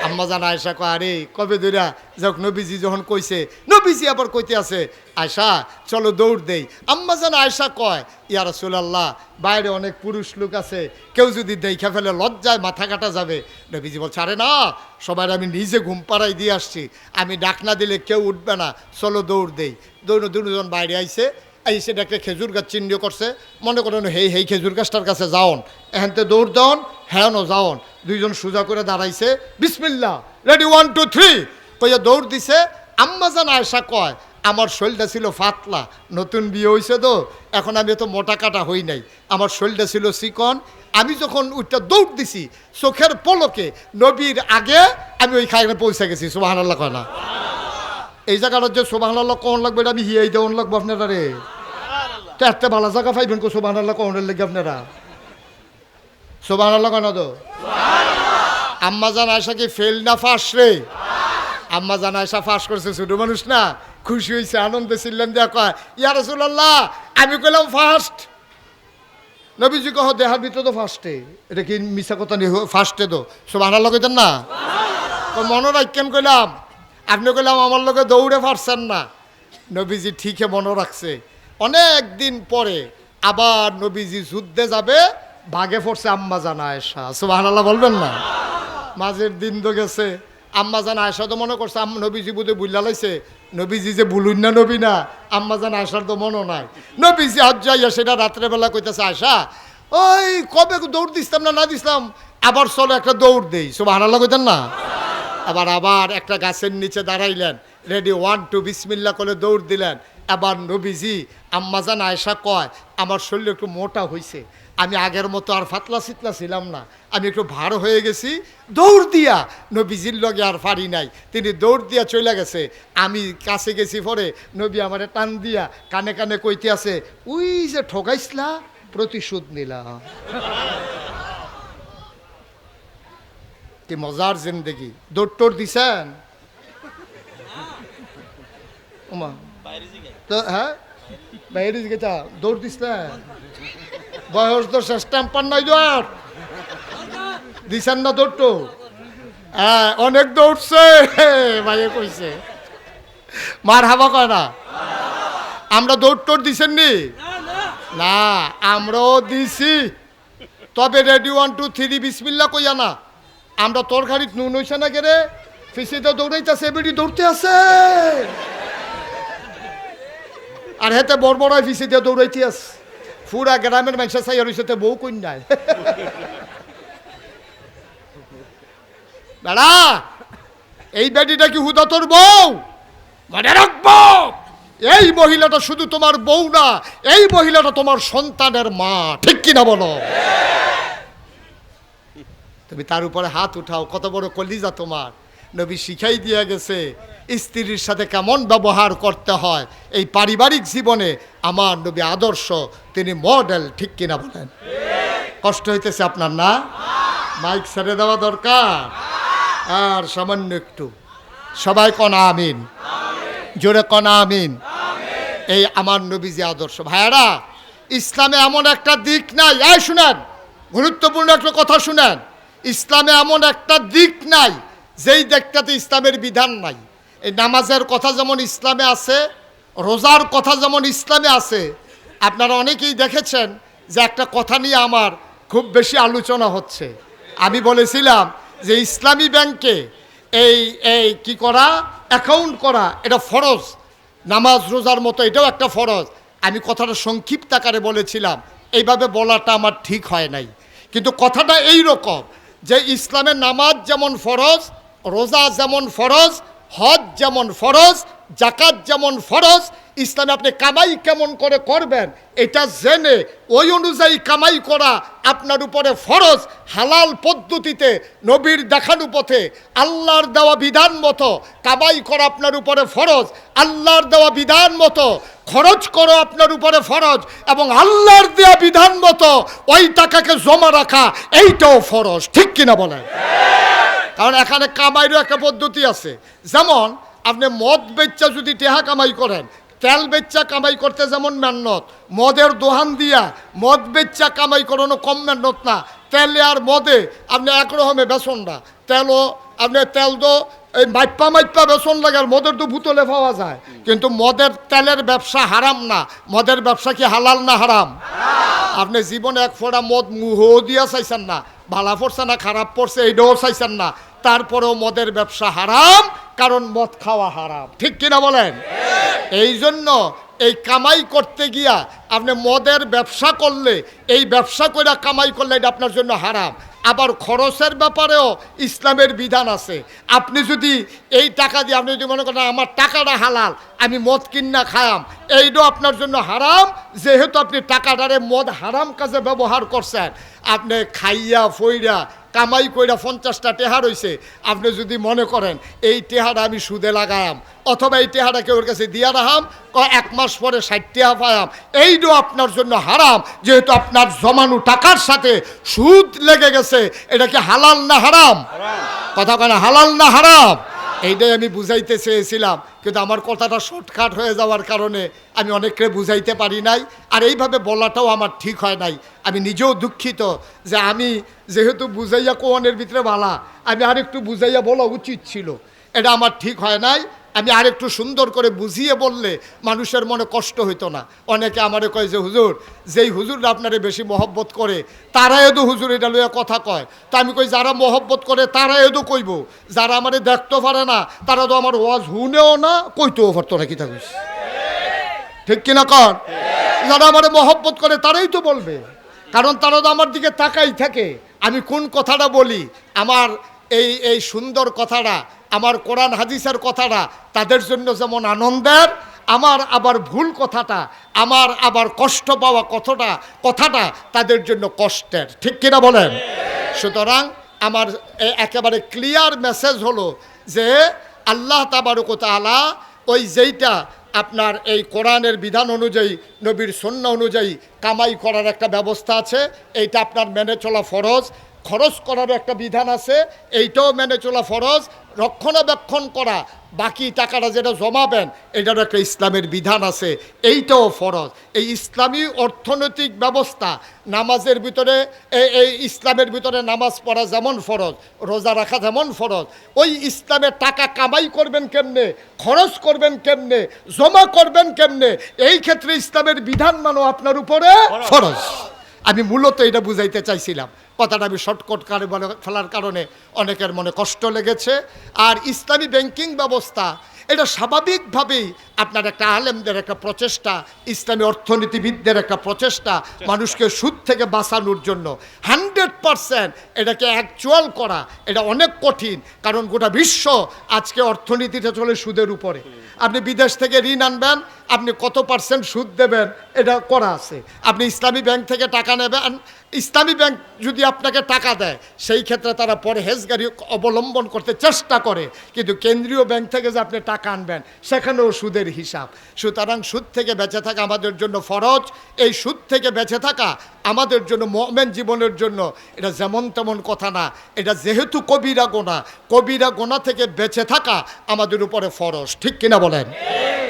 আম্মা জান আয়েশা কয়, আরে কবে ধরিয়া যাক নবীজি যখন কইছে, নবীজি আবার কইতে আছে, আয়েশা চলো দৌড় দেই। আম্মা জান আয়েশা কয়, ইয়া রাসূলুল্লাহ, বাইরে অনেক পুরুষ লোক আছে, কেউ যদি দেখা ফেলে লজ্জায় মাথা কাটা যাবে। নবীজি বলছে, আরে না, সবাই আমি নিজে ঘুম পাড়াই দিয়ে আসছি, আমি ডাক না দিলে কেউ উঠবে না, চলো দৌড় দেই। দুজন বাইরে আইছে, আইসে ডাকে খেজুর গাছ চিহ্ন করছে, মনে করেন হেই খেজুর গাছটার কাছে যাওন, এখানতে দৌড় দেওন, হ্যাঁ নো যাওন। 2 জন সোজা করে দাঁড়াইছে, বিসমিল্লাহ, রেডি 1 2 3 কইয়া দৌড় দিছে। আম্মা জান আয়েশা কয়, আমার শরীরটা ছিল ফাতলা, নতুন বিয়ে হয়েছে তো, এখন আমি এত মোটা কাটা হই নাই, আমার শরীরটা ছিল চিকন। আমি যখন ওইটা দৌড় দিছি, চোখের পলকে নবীর আগে আমি ওই খাইয়ে পৌঁছে গেছি। সুবহানাল্লাহ কয় না? এই জায়গাটা যে সুবহানাল্লাহ কোন লাগবে, এটা আমি হিয়াই দেওয়ান লাগবো আপনারা রে। তো একটা ভালো জায়গা পাইবেন কো সুবহানাল্লাহ কোনের লেগে আপনারা? সুবহানাল্লাহ কেন তো? আম্মা জান আয়সা কি ফেল না ফাঁস রে? আম্মা জান আয়সা ফাঁস করছে, ছোট মানুষ না, খুশি হয়েছে, আনন্দে ছিলেন দিয়া কয় ইয়া রাসূলুল্লাহ আমি কইলাম ফার্স্ট। নবীজি কহ দেহার ভিতরে তো ফার্স্টে, এটা কি মিছা কথা নেই, ফার্স্টে তো। সুবহানাল্লাহ কইতেন না? তো মনে রাখেন কইলাম, আপনি কইলাম আমার লোকে দৌড়ে পারছেন না। নবীজি ঠিকই মনে রাখছে। অনেক দিন পরে আবার নবীজি যুদ্ধে যাবে, ভাগে পড়ছে আম্মা জান আয়েশা। সুবহানাল্লাহ বলবেন না? মাঝের দিন তো গেছে, আম্মা জান আয়েশা তো মনে করছে নবীজি বুঝে বুঝলা লাইছে, নবীজি যে বুলুন না নবী না, আম্মা জান আয়েশার তো মনে নাই। নবীজি আজ যাইয়া সেটা রাত্রেবেলা কইতেছে আয়েশা ওই কবে দৌড় দিতাম না দিছিলাম, আবার চলো একটা দৌড় দেই। সুবহানাল্লাহ কইতেন না? আবার একটা গাছের নিচে দাঁড়াইলেন, রেডি 1 2 বিসমিল্লাহ করে দৌড় দিলেন। আবার নবীজি আম্মা জান আয়েশা কয় আমার শরীর একটু মোটা হয়েছে, আমি আগের মতো আর ফাতলা সিতলা ছিলাম না, আমি একটু ভার হয়ে গেছি, দৌড় দিয়া নবীজির লগে আর পারি নাই, তিনি দৌড় দিয়া চলে গেছে। আমি কাছে গেছি পরে নবী আমারে টান দিয়া কানে কানে কইতে আছে উই যে ঠকাইছিলা প্রতিশোধ নিলাম। কি মজার জিন্দেগি। দৌড় টোর দিছেন ওমা তো? হ্যাঁ বাইরে গেছা দৌড় দিছেন, বয়স তো শেষ টেম্পার নাই দৌড় দিছেন না? দৌড় তো হ্যাঁ অনেক দৌড়ছে ভাইয়ে কইছে, মার হাবা কয় না। আমরা দৌড় টোর দিছেন নি? না আমরাও দিছি, তবে রেডি 1 2 3 বিসমিল্লাহ কইয়া না। আমরা তোর গাড়িত নুন হইছে না কেরে, ফিসিতে দৌড়াইতেছে, বেটি দৌড়তে আছে আর হেতে বড় বড় ফিসি দিয়ে দৌড়াইতে আছে। পুরা গ্রামের মানুষের চাই আর হইছে বউ কন্যায়। দাঁড়া এই বেটিটা কি হুদা তোর বউ? মানে রাখবো এই মহিলাটা শুধু তোমার বউ না, এই মহিলাটা তোমার সন্তানের মা, ঠিক কিনা বলো? তুমি তার উপরে হাত উঠাও, কত বড় কলিজা তোমার। নবী শিখাই দিয়ে গেছে স্ত্রীর সাথে কেমন ব্যবহার করতে হয়। এই পারিবারিক জীবনে আমার নবী আদর্শ, তিনি মডেল, ঠিক কিনা বলেন? কষ্ট হইতেছে আপনার না? মাইক ছেড়ে দেওয়া দরকার আর সামান্য একটু। সবাই কনা আমিন, জোরে কনা আমিন। এই আমার নবীজি আদর্শ। ভাইয়ারা ইসলামে এমন একটা দিক নাই, এই শুনেন গুরুত্বপূর্ণ একটা কথা শুনেন, ইসলামে এমন একটা দিক নাই যেই দিকটাতে ইসলামের বিধান নাই। এই নামাজের কথা যেমন ইসলামে আছে, রোজার কথা যেমন ইসলামে আছে। আপনারা অনেকেই দেখেছেন যে একটা কথা নিয়ে আমার খুব বেশি আলোচনা হচ্ছে। আমি বলেছিলাম যে ইসলামী ব্যাংকে এই কি করা, অ্যাকাউন্ট করা, এটা ফরজ। নামাজ রোজার মতো এটাও একটা ফরজ। আমি কথাটা সংক্ষিপ্ত আকারে বলেছিলাম, এইভাবে বলাটা আমার ঠিক হয় নাই। কিন্তু কথাটা এই রকম যে ইসলামের নামাজ যেমন ফরজ, রোজা যেমন ফরজ, হজ যেমন ফরজ, জাকাত যেমন ফরজ, ইসলামে আপনি কামাই কেমন করে করবেন এটা জেনে ওই অনুযায়ী কামাই করা আপনার উপরে ফরজ। হালাল পদ্ধতিতে নবীর দেখানো পথে আল্লাহর দেওয়া বিধান মতো কামাই করা আপনার উপরে ফরজ। আল্লাহর দেওয়া বিধান মতো খরচ করো আপনার উপরে ফরজ, এবং আল্লাহর দেওয়া বিধান মতো ওই টাকাকে জমা রাখা এইটাও ফরজ, ঠিক কিনা বলেন? কারণ এখানে কামাইরও একটা পদ্ধতি আছে। যেমন আপনি মদ বেচা যদি টেহা কামাই করেন, তেল বেচা কামাই করতে যেমন মেহনত, মদের দোহান দিয়া মদ বেচা কামাই করানো কম মেহনত না। তেলে আর মদে আপনি একরকমে বেসন না, তেলও আপনি তেল তো এই মাইপ্পা বেসন লাগে, আর মদের তো ভুতলে পাওয়া যায়। কিন্তু মদের তেলের ব্যবসা হারাম না। মদের ব্যবসা কি হালাল না হারাম? আপনি জীবনে এক ফোঁটা মদ মুহ দিয়া চাইছেন না, ভালা পড়ছে না খারাপ পড়ছে এইটাও চাইছেন না, তারপরেও মদের ব্যবসা হারাম, কারণ মদ খাওয়া হারাম, ঠিক কিনা বলেন? এই জন্য এই কামাই করতে গিয়া আপনি মদের ব্যবসা করলে, এই ব্যবসা করে কামাই করলে এটা আপনার জন্য হারাম। আবার খরচের ব্যাপারেও ইসলামের বিধান আছে। আপনি যদি এই টাকা দিয়ে আপনি যদি মনে করেন আমার টাকাটা হালাল, আমি মদ কিনা খায়াম, এইটাও আপনার জন্য হারাম, যেহেতু আপনি টাকাটারে মদ হারাম কাজে ব্যবহার করছেন। আপনি খাইয়া ফইরা কামাই কইরা 50টা টেহা রইছে, আপনি যদি মনে করেন এই টেহাটা আমি সুদে লাগায়াম অথবা এই টেহাটা কেউ কাছে দিয়া রাখাম, 1 মাস পরে 60 টেহা পায়াম, এইটাও আপনার জন্য হারাম, যেহেতু আপনার জমানো টাকার সাথে সুদ লেগে গেছে। এটা কি হালাল না হারাম? কথা কেন হালাল না হারাম? এইটাই আমি বুঝাইতে চেয়েছিলাম, কিন্তু আমার কথাটা শর্টকাট হয়ে যাওয়ার কারণে আমি অনেককে বুঝাইতে পারি নাই, আর এইভাবে বলাটাও আমার ঠিক হয় নাই। আমি নিজেও দুঃখিত যে আমি যেহেতু বুঝাইয়া কোয়ানের ভিতরে বালা, আমি আরেকটু বুঝাইয়া বলা উচিত ছিল, এটা আমার ঠিক হয় নাই। আমি আরেকটু সুন্দর করে বুঝিয়ে বললে মানুষের মনে কষ্ট হইতো না। অনেকে আমারে কয় যে হুজুর, যেই হুজুররা আপনারে বেশি মহব্বত করে তারা এদো হুজুর এটা লইয়া কথা কয়। তা আমি কই যারা মহব্বত করে তারা এদো কইব, যারা আমারে দেখতে পারে না তারা তো আমার ওয়াজ শুনেও না, কইতেও পারতো না। কি থাকিস ঠিক কিনা কর? যারা আমারে মহব্বত করে তারাই তো বলবে, কারণ তারা তো আমার দিকে তাকাই থাকে। আমি কোন কথাটা বলি, আমার এই সুন্দর কথাটা, আমার কোরআন হাদিসের কথাটা তাদের জন্য যেমন আনন্দের, আমার আবার ভুল কথাটা, আমার আবার কষ্ট পাওয়া কথাটা তাদের জন্য কষ্টের। ঠিক কিনা বলেন? সুতরাং আমার একেবারে ক্লিয়ার মেসেজ হলো যে আল্লাহ তাবারক ওয়া তাআলা ওই যেইটা আপনার এই কোরআনের বিধান অনুযায়ী, নবীর সুন্নাহ অনুযায়ী কামাই করার একটা ব্যবস্থা আছে, এইটা আপনার মেনে চলা ফরজ। খরচ করার একটা বিধান আছে, এইটাও মেনে চলা ফরজ। রক্ষণাবেক্ষণ করা, বাকি টাকাটা যেটা জমাবেন, এটারও একটা ইসলামের বিধান আছে, এইটাও ফরজ। এই ইসলামী অর্থনৈতিক ব্যবস্থা, নামাজের ভিতরে এই ইসলামের ভিতরে নামাজ পড়া যেমন ফরজ, রোজা রাখা যেমন ফরজ, ওই ইসলামের টাকা কামাই করবেন কেমনে, খরচ করবেন কেমনে, জমা করবেন কেমনে, এই ক্ষেত্রে ইসলামের বিধান মানো আপনার উপরে ফরজ। আমি মূলত এটা বুঝাইতে চাইছিলাম, কথাটা আমি শর্টকাট করে বলে ফেলার কারণে অনেকের মনে কষ্ট লেগেছে। আর ইসলামী ব্যাংকিং ব্যবস্থা, এটা স্বাভাবিকভাবেই আপনার একটা আলেমদের একটা প্রচেষ্টা, ইসলামী অর্থনীতিবিদদের একটা প্রচেষ্টা মানুষকে সুদ থেকে বাঁচানোর জন্য। 100% এটাকে অ্যাকচুয়াল করা এটা অনেক কঠিন, কারণ গোটা বিশ্ব আজকে অর্থনীতিটা চলে সুদের উপরে। আপনি বিদেশ থেকে ঋণ আনবেন, আপনি কত % সুদ দেবেন এটা করা আছে। আপনি ইসলামী ব্যাংক থেকে টাকা নেবেন, ইসলামী ব্যাংক যদি আপনাকে টাকা দেয় সেই ক্ষেত্রে তারা পরহেজগারি অবলম্বন করতে চেষ্টা করে, কিন্তু কেন্দ্রীয় ব্যাংক থেকে যে আপনি টাকা আনবেন সেখানেও সুদের হিসাব। সুতরাং সুদ থেকে বেঁচে থাকা আমাদের জন্য ফরজ। এই সুদ থেকে বেঁচে থাকা আমাদের জন্য মুমিন জীবনের জন্য এটা যেমন তেমন কথা না, এটা যেহেতু কবিরা গোনা থেকে বেঁচে থাকা আমাদের উপরে ফরজ। ঠিক কিনা বলেন?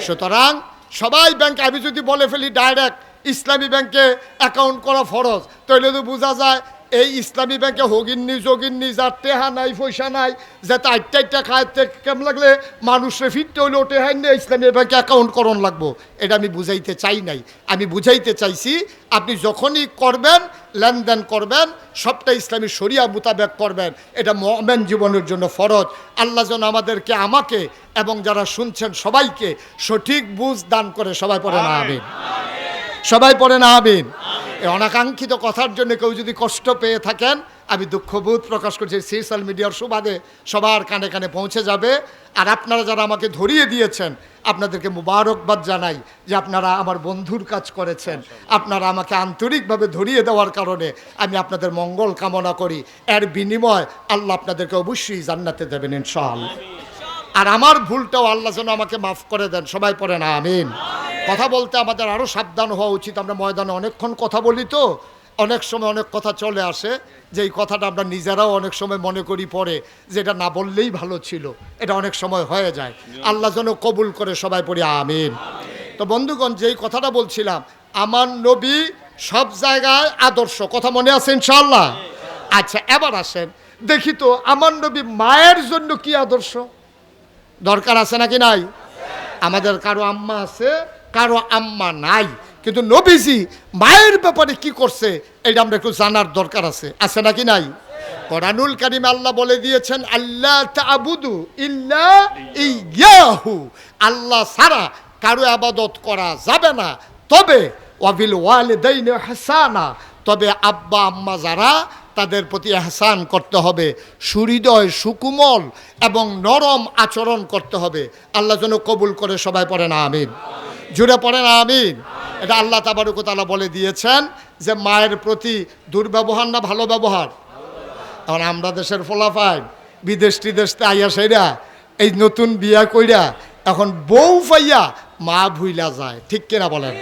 সুতরাং সবাই ব্যাংকে, আমি যদি বলে ফেলি ডাইরেক্ট ইসলামী ব্যাংকে অ্যাকাউন্ট করা ফরজ, তাহলে তো বোঝা যায় এই ইসলামী ব্যাংকে হগিননি যোগিননি, যার টেহা নাই পয়সা নাই, যাতে আটটা খাইতে কেমন লাগলে মানুষের ফিরতে হইলে টেহাই নিয়ে ইসলামী ব্যাংকে অ্যাকাউন্ট করণ লাগবো। এটা আমি বুঝাইতে চাই নাই। আমি বুঝাইতে চাইছি আপনি যখনই করবেন, লেনদেন করবেন, সবটা ইসলামী শরিয়া মোতাবেক করবেন, এটা মুমিন জীবনের জন্য ফরজ। আল্লাহ যেন আমাদেরকে, আমাকে এবং যারা শুনছেন সবাইকে সঠিক বুঝ দান করে। সবাই পড়েন আমিন। সবাই পড়েন আমিন। এই অনাকাঙ্ক্ষিত কথার জন্য কেউ যদি কষ্ট পেয়ে থাকেন, আমি দুঃখবোধ প্রকাশ করছি। সোশ্যাল মিডিয়ার সুবাদে সবার কানে কানে পৌঁছে যাবে। আর আপনারা যারা আমাকে ধরিয়ে দিয়েছেন, আপনাদেরকে মুবারকবাদ জানাই যে আপনারা আমার বন্ধুর কাজ করেছেন। আপনারা আমাকে আন্তরিকভাবে ধরিয়ে দেওয়ার কারণে আমি আপনাদের মঙ্গল কামনা করি। এর বিনিময় আল্লাহ আপনাদেরকে অবশ্যই জান্নাতে দেবেন ইনশাআল্লাহ। আর আমার ভুলটাও আল্লাহ যেন আমাকে মাফ করে দেন। সবাই পড়েন আমিন। কথা বলতে আমাদের আরও সাবধান হওয়া উচিত। আমরা ময়দানে অনেকক্ষণ কথা বলি, তো অনেক সময় অনেক কথা চলে আসে, যে এই কথাটা আমরা নিজেরাও অনেক সময় মনে করি পরে যে এটা না বললেই ভালো ছিল। এটা অনেক সময় হয়ে যায়। আল্লাহ যেন কবুল করে। সবাই পড়ি আমিন। তো বন্ধুগণ, যেই কথাটা বলছিলাম, আমার নবী সব জায়গায় আদর্শ, কথা মনে আছে ইনশাআল্লাহ? আচ্ছা, এবার আসেন দেখি তো আমার নবী মায়ের জন্য কি আদর্শ দরকার আছে নাকি নাই? আমাদের কারো আম্মা আছে, কারো আম্মা নাই, কিন্তু নবীজি মায়ের ব্যাপারে কি করছে এটা আমরা একটু জানার দরকার আছে নাকি নাই? কোরআনুল কারীমে আল্লাহ বলে দিয়েছেন, আল্লাহ তা'বুদু ইল্লা ইয়াহু, আল্লাহ ছাড়া কারো ইবাদত করা যাবে না। তবে ওয়াবিল ওয়ালিদাইনি ইহসানা, তবে আব্বা আম্মা যারা তাদের প্রতি ইহসান করতে হবে, সুহৃদয় সুকুমল এবং নরম আচরণ করতে হবে। আল্লাহ যেন কবুল করে। সবাই পড়েন আমিন। জুড়ে পড়েন আমিন। এটা আল্লাহ তাবারক ওয়া তাআলা বলে দিয়েছেন যে মায়ের প্রতি দুর্ব্যবহার না ভালো ব্যবহার? এখন আমরা দেশের ফলাফাই বিদেশ টিদেশতে আইয়া সেরা এই নতুন বিয়া কইরা এখন বউ পাইয়া মা ভুইলা যায়, ঠিক কিনা বলেন?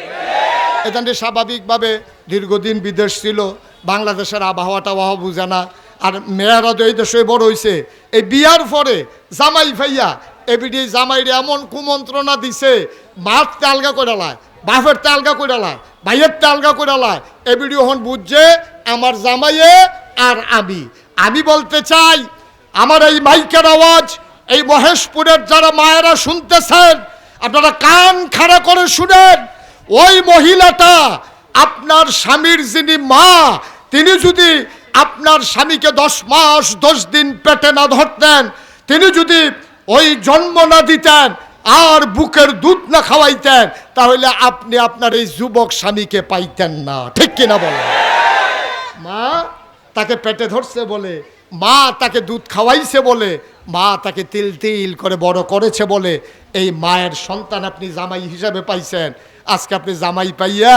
এখানে স্বাভাবিকভাবে দীর্ঘদিন বিদেশ ছিল, বাংলাদেশের আবহাওয়াটা বুঝে না। আর মেয়েরা তো এই দেশে বড় হয়েছে, এই বিয়ার পরে জামাই ভাইয়া এবিডি জামাইরে এমন কুমন্ত্রণা দিছে, মার তালগা করে লায়, বাপের তালগা করে লায়, ভাইয়ের তালগা করে লায়। এবিডি হন বুঝছে আমার জামাইয়ে আর আমি বলতে চাই, আমার এই মাইকের আওয়াজ এই মহেশপুরের যারা মায়েরা শুনতেছেন, আপনারা কান খাড়া করে শুনেন। ওই মহিলাটা আপনার স্বামীর যিনি মা, তিনি যদি আপনার স্বামীকে 10 মাস 10 দিন পেটে না ধরতেন, তিনি যদি ওই জন্ম না দিতেন আর বুকের দুধ না খাওয়াইতেন, তাহলে আপনি আপনার এই যুবক স্বামীকে পাইতেন না, ঠিক কিনা বলেন? মা তাকে পেটে ধরছে বলে, মা তাকে দুধ খাওয়াইছে বলে, মা তাকে তিল তিল করে বড় করেছে বলে এই মায়ের সন্তান আপনি জামাই হিসাবে পাইছেন। আজকে আপনি জামাই পাইয়া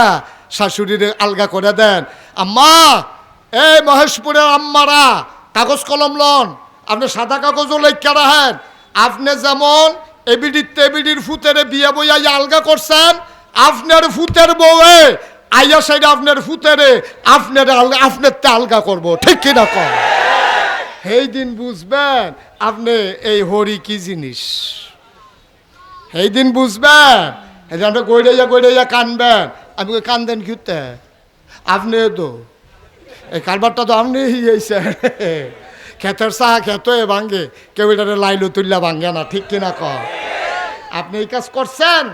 শাশুড়ির আলগা করে দেন। আম্মা, এই মহেশপুরের আম্মারা কাগজ কলম লন, আপনি সাদা কাগজও লেখা রাখেন। আপনি যেমন এবিডির ফুতেরে বিয়ে বইয়া আলগা করছেন, আপনার ফুতের বউয়ে আইয়া সাইডে আপনার ফুতেরে আপনার আলগা করবো, ঠিক কিনা কর? এই দিন বুঝবেন আপনি এই হরি কি জিনিস, এই দিন বুঝবেন। এই যে আপনি গইড়াইয়া কানবেন, আমি কান্দেন কিতে? আপনি তো এই কারবারটা তো আপনি হইছে, ক্ষেতের চা ক্ষেত ভাঙ্গে, কেউ এটারে লাইলো তুললা ভাঙ্গে না, ঠিক কিনা কর? আপনি এই কাজ করছেন,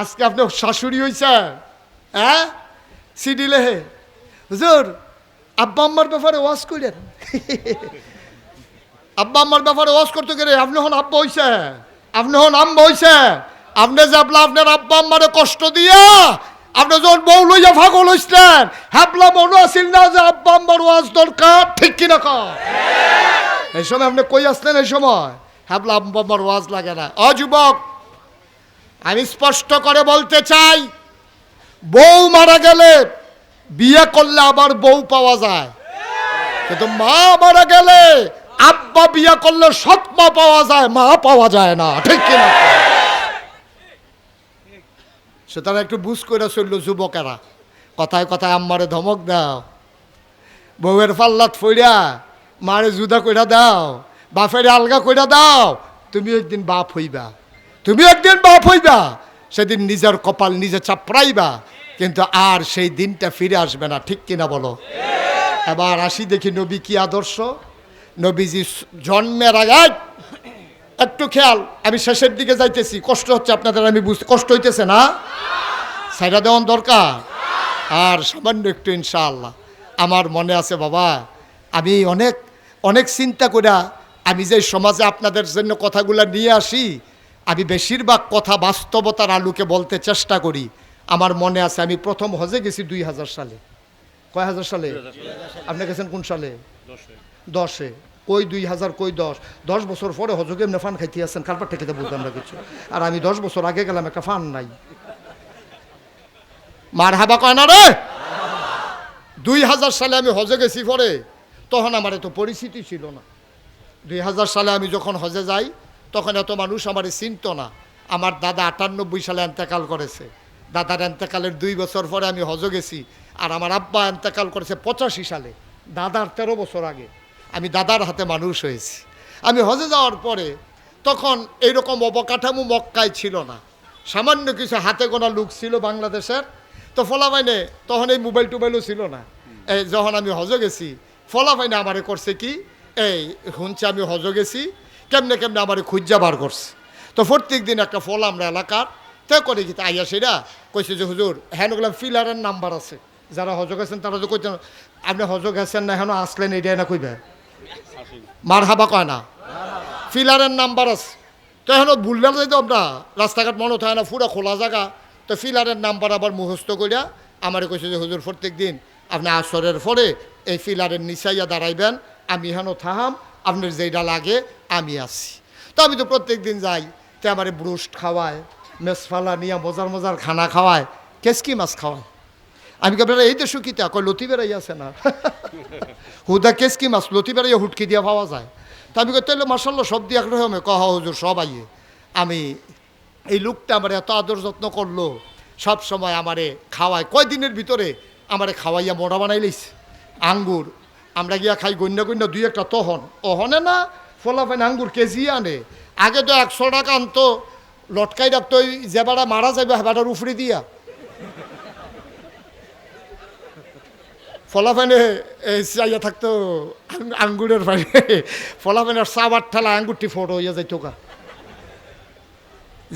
আজকে আপনি শাশুড়ি হয়েছেন। হ্যাঁ, সিডি লেহে হুজুর আব্বা আম্মার ব্যাপারে ওয়াজ করেন, আব্বা আম্মার ব্যাপারে ওয়াজ করতে গেলে আপনি হন আব্বা হইছে, আপনি হন আম্মা হইছে। আপনি যাবলা আপনার আব্বা আম্মারে কষ্ট দিয়া আপনি যখন বউ লইয়া ভাগল হইছিলেন, হ্যাবলা মনে আসিল না যে আব্বা আম্মার ওয়াজ দরকার, ঠিক কিনা কর? এই সময় আপনি কই আসলেন? এই সময় হ্যাবলা আব্বা আম্মার ওয়াজ লাগে না। অযুবক, আমি স্পষ্ট করে বলতে চাই, বউ মারা গেলে বিয়ে করলে আবার বউ পাওয়া যায়, কিন্তু মা মারা গেলে আব্বা বিয়ে করলে সৎ মা পাওয়া যায়, মা পাওয়া যায় না, ঠিক কিনা? সুতরাং একটু বুঝ করে চললো যুবকেরা, কথায় কথায় আম্মারে ধমক দাও, বউয়ের পাল্লাত ফইরা মারে জুদা কইরা দাও, বাপের আলগা কইরা দাও। তুমি একদিন বাপ হইবা, তুমি একদিন বাপ হইবা, সেদিন নিজের কপাল নিজে চাপড়াইবা, কিন্তু আর সেই দিনটা ফিরে আসবে না, ঠিক কিনা বলো? এবার আসি দেখি নবী কি আদর্শ। নবীজি জন্মের আগে, একটু খেয়াল, আমি শেষের দিকে যাইতেছি, কষ্ট হচ্ছে আপনাদের, আমি বুঝতে কষ্ট হইতেছে না? সাইডা দেওয়ান দরকার আর সামান্য একটু, ইনশাআল্লাহ। আমার মনে আছে বাবা, আমি অনেক অনেক চিন্তা করে আমি যে সমাজে আপনাদের জন্য কথাগুলো নিয়ে আসি, আমি বেশিরভাগ কথা বাস্তবতার আলোকে বলতে চেষ্টা করি। আমার মনে আছে আমি প্রথম হজে গেছি 2000 সালে। কয় হাজার সালে? আপনি গেছেন কোন সালে? 10-এ। কই 2000, কই 10? 10 বছর পরে হজকে এমনি ফান খাইতে আসছেন, কারবার ঠেকেতে বলতাম না কিছু। আর আমি 10 বছর আগে গেলাম, একটা ফান নাই। মার হাবা কয় না রে। 2000 সালে আমি হজে গেছি, পরে তখন আমার এত পরিস্থিতি ছিল না। 2000 সালে আমি যখন হজে যাই, তখন এত মানুষ আমার চিনত না। আমার দাদা 98 সালে এন্তেকাল করেছে। দাদার এন্তেকালের 2 বছর পরে আমি হজে গেছি। আর আমার আব্বা এন্তেকাল করেছে 85 সালে, দাদার 13 বছর আগে। আমি দাদার হাতে মানুষ হয়েছি। আমি হজে যাওয়ার পরে তখন এইরকম অবকাঠামো মক্কায় ছিল না, সামান্য কিছু হাতে গোনা লোক ছিল বাংলাদেশের। তো ফলাফাইনে তখন এই মোবাইল টোবাইলও ছিল না। এই যখন আমি হজে গেছি, ফলাফাইনে আমারে করছে কি, এই শুনছে আমি হজে গেছি, কেমনে কেমনে আমারে খুঁজা বার করছে। তো প্রত্যেক দিন একটা ফল আমরা এলাকার তে করে কি আইয়া সেটা কইছে যে হুজুর হ্যাঁ ওগুলো ফিলারের নাম্বার আছে, যারা হজ গেছেন তারা তো কইতেন আপনি হজ গেছেন না, এখনো আসলেন, এইটাই না কইবে মার হাবা কয় না, ফিলারের নাম্বার আছে। তো এখনো ভুললে যাইতো আমরা, রাস্তাঘাট মনে হয় না, পুরো খোলা জায়গা। তো ফিলারের নাম্বার আবার মুখস্থ করিয়া আমার কইছে যে হুজুর প্রত্যেক দিন আপনি আসরের পরে এই ফিলারের নিচাইয়া দাঁড়াইবেন, আমি এখনো থাহাম, আপনার যেটা লাগে আমি আসি। তো আমি তো প্রত্যেক দিন যাই, তো আমার ব্রুস্ট খাওয়ায়, মেসফালা নিয়ে মজার মজার খানা খাওয়ায়, কেসকি মাছ খাওয়ায়। আমি কেবল এই দেশও কিতা কয় লতি বেড়াই আছে না হুদা কেস কি মাছ লতি বেড়াইয়া হুটকি দিয়া পাওয়া যায়। তা আমি কই তাহলে মার্শাল্লাহ সব দিয়ে একরকম হবে কহ হুজুর সব আইয়ে। আমি এই লোকটা আমার এত আদর যত্ন করলো, সব সময় আমারে খাওয়ায়, কয়দিনের ভিতরে আমারে খাওয়াইয়া মোড়া বানাই লইছে। আঙ্গুর আমরা গিয়া খাই গণ্য গণ্য দুই একটা তহন অহনে না ফলাফাইন আঙ্গুর কেজি আনে। আগে তো 100 টাকা আনতো, লটকাই রাখতো যে বেড়া মারা যাবে বেড়ার উফরে দিয়া। ফলাফাইনে চাইয়া থাকতো আঙ্গুরের বাইরে, ফলাফাইনের সাবার ঠেলা আঙ্গুরটি ফটো হইয়া যাইতো কা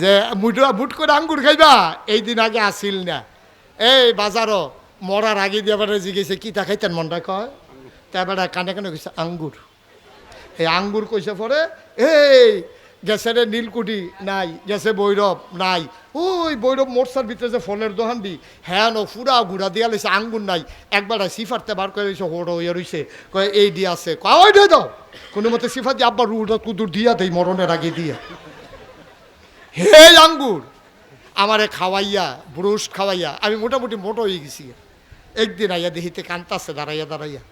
যে মুট করে আঙ্গুর খাইবা। এই দিন আগে আসিল না, এই বাজারও মরার আগে দিয়ে বেড়া জিগেছে কি তা খাইতেন মনটা কয়, তা বেড়া কানে কানে কইছে আঙ্গুর। এই আঙ্গুর কইছে পরে এই গেছে রে নীলকুঠি নাই, গেছে বৈরব নাই, ওই বৈরব মোটসার ভিতরে যে ফলের দোকান দি হ্যাঁ নো ফুরা ঘুরা দিয়া লেছে আঙ্গুর নাই। একবার সিফারতে বার করে দিয়েছে হোড়ো ইয়ে রইছে, কয় এই দিয়ে আছে, কয় দিয়ে দাও কোনো মতে সিফার দিয়ে আব্বা রুটা কুদুর দিয়া দেই মরণের আগে দিয়া। হে আঙ্গুর আমারে খাওয়াইয়া ব্রুশ খাওয়াইয়া আমি মোটামুটি মোটো হয়ে গেছি। একদিন আইয়া দেখিতে কান্তাছে দাঁড়াইয়া দাঁড়াইয়া।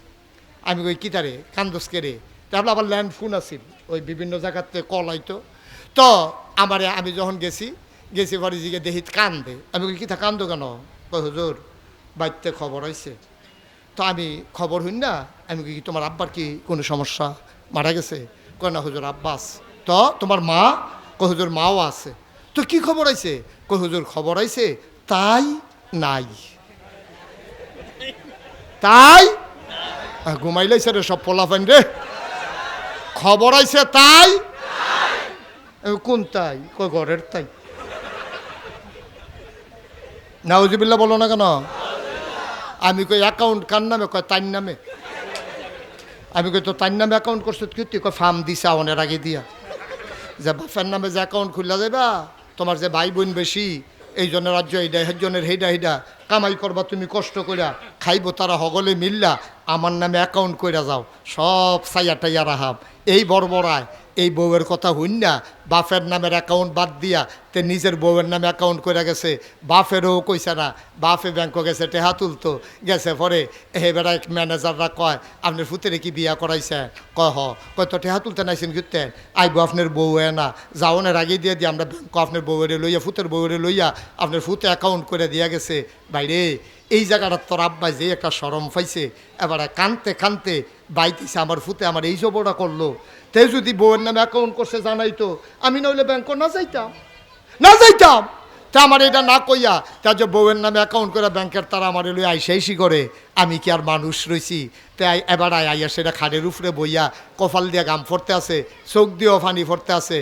আমি কই কিতারে কান্দস কে রে, তাহলে আবার ল্যান্ড ফোন আসিল ওই বিভিন্ন জায়গাতে কল আইতো। তো আমারে আমি যখন গেছি পরে জিগে দেহিত কান্দে। আমি কই কিতা কান্দো কেন, কই হুজুর বাইতে খবর হয়েছে। তো আমি খবর হইন না, আমি কই তোমার আব্বার কি কোনো সমস্যা, মারা গেছে? কয় না হুজুর আব্বাস। তো তোমার মা? কই হুজুর মাও আছে। তো কি খবর আইছে? কই হুজুর খবর আইছে তাই নাই। তাই ঘুমাইলাইছে রে সব পোলাফাইন রে, খবর আইছে তাই। কোন তাই? কই ঘরের তাই। নাউজুবিল্লাহ বলো না কেন? আমি কই অ্যাকাউন্ট কার নামে? কয় তার নামে। আমি কই তো তার নামে অ্যাকাউন্ট করছো কি? তুই কয় ফার্ম দিছে অনের আগে দিয়া, যে বাপের নামে যে অ্যাকাউন্ট খুললা যাইবা, তোমার যে ভাই বোন বেশি এই জন্য রাজ্য এইটা হেজনের হেইডা হেইডা কামাই করবা তুমি কষ্ট কইরা, খাইবো তারা হগলে মিললা, আমার নামে অ্যাকাউন্ট কইরা যাও, সব সাইয়া টাইয়া রাহাব। এই বড়বড়ায় এই বউয়ের কথা হইন না, বাপের নামের অ্যাকাউন্ট বাদ দিয়া তে নিজের বউয়ের নামে অ্যাকাউন্ট করে গেছে। বাপেরও কইছে না, বাপে ব্যাংকে গেছে টেহা তুলতো, গেছে পরে বেড়া ম্যানেজাররা কয় আপনার ফুতেরে কি বিয়া করাইছে? কয় হ। কয় তো টেহা তুলতে নাইছেন ঘুরতে, আইবো আপনার বউ না যাওনের আগে দিয়ে দিয়ে আমরা ব্যাংক আপনার বউয়েরে লইয়া ফুতের বউয়েরে লইয়া আপনার ফুতে অ্যাকাউন্ট করে দিয়া গেছে। বাইরে এই জায়গাটা তোর আব্বাই যে একটা শরম পাইছে, এবারে কানতে কানতে বাইতেছে আমার ফুতে আমার এই জবটা করলো। তে যদি বউয়ের নামে অ্যাকাউন্ট করছে জানাইতো, আমি নইলে ব্যাংক না যাইতাম। তা আমার এটা না কইয়া তা যে বউয়ের নামে অ্যাকাউন্ট করে ব্যাংকের তারা আমার লই আইসাইসি করে, আমি কি আর মানুষ রইছি? তাই এবার আইয়া সেটা খাড়ের উপরে বইয়া কপাল দিয়া গাম ফরতে আছে, চোখ দিয়েও ফানি ফরতে আছে।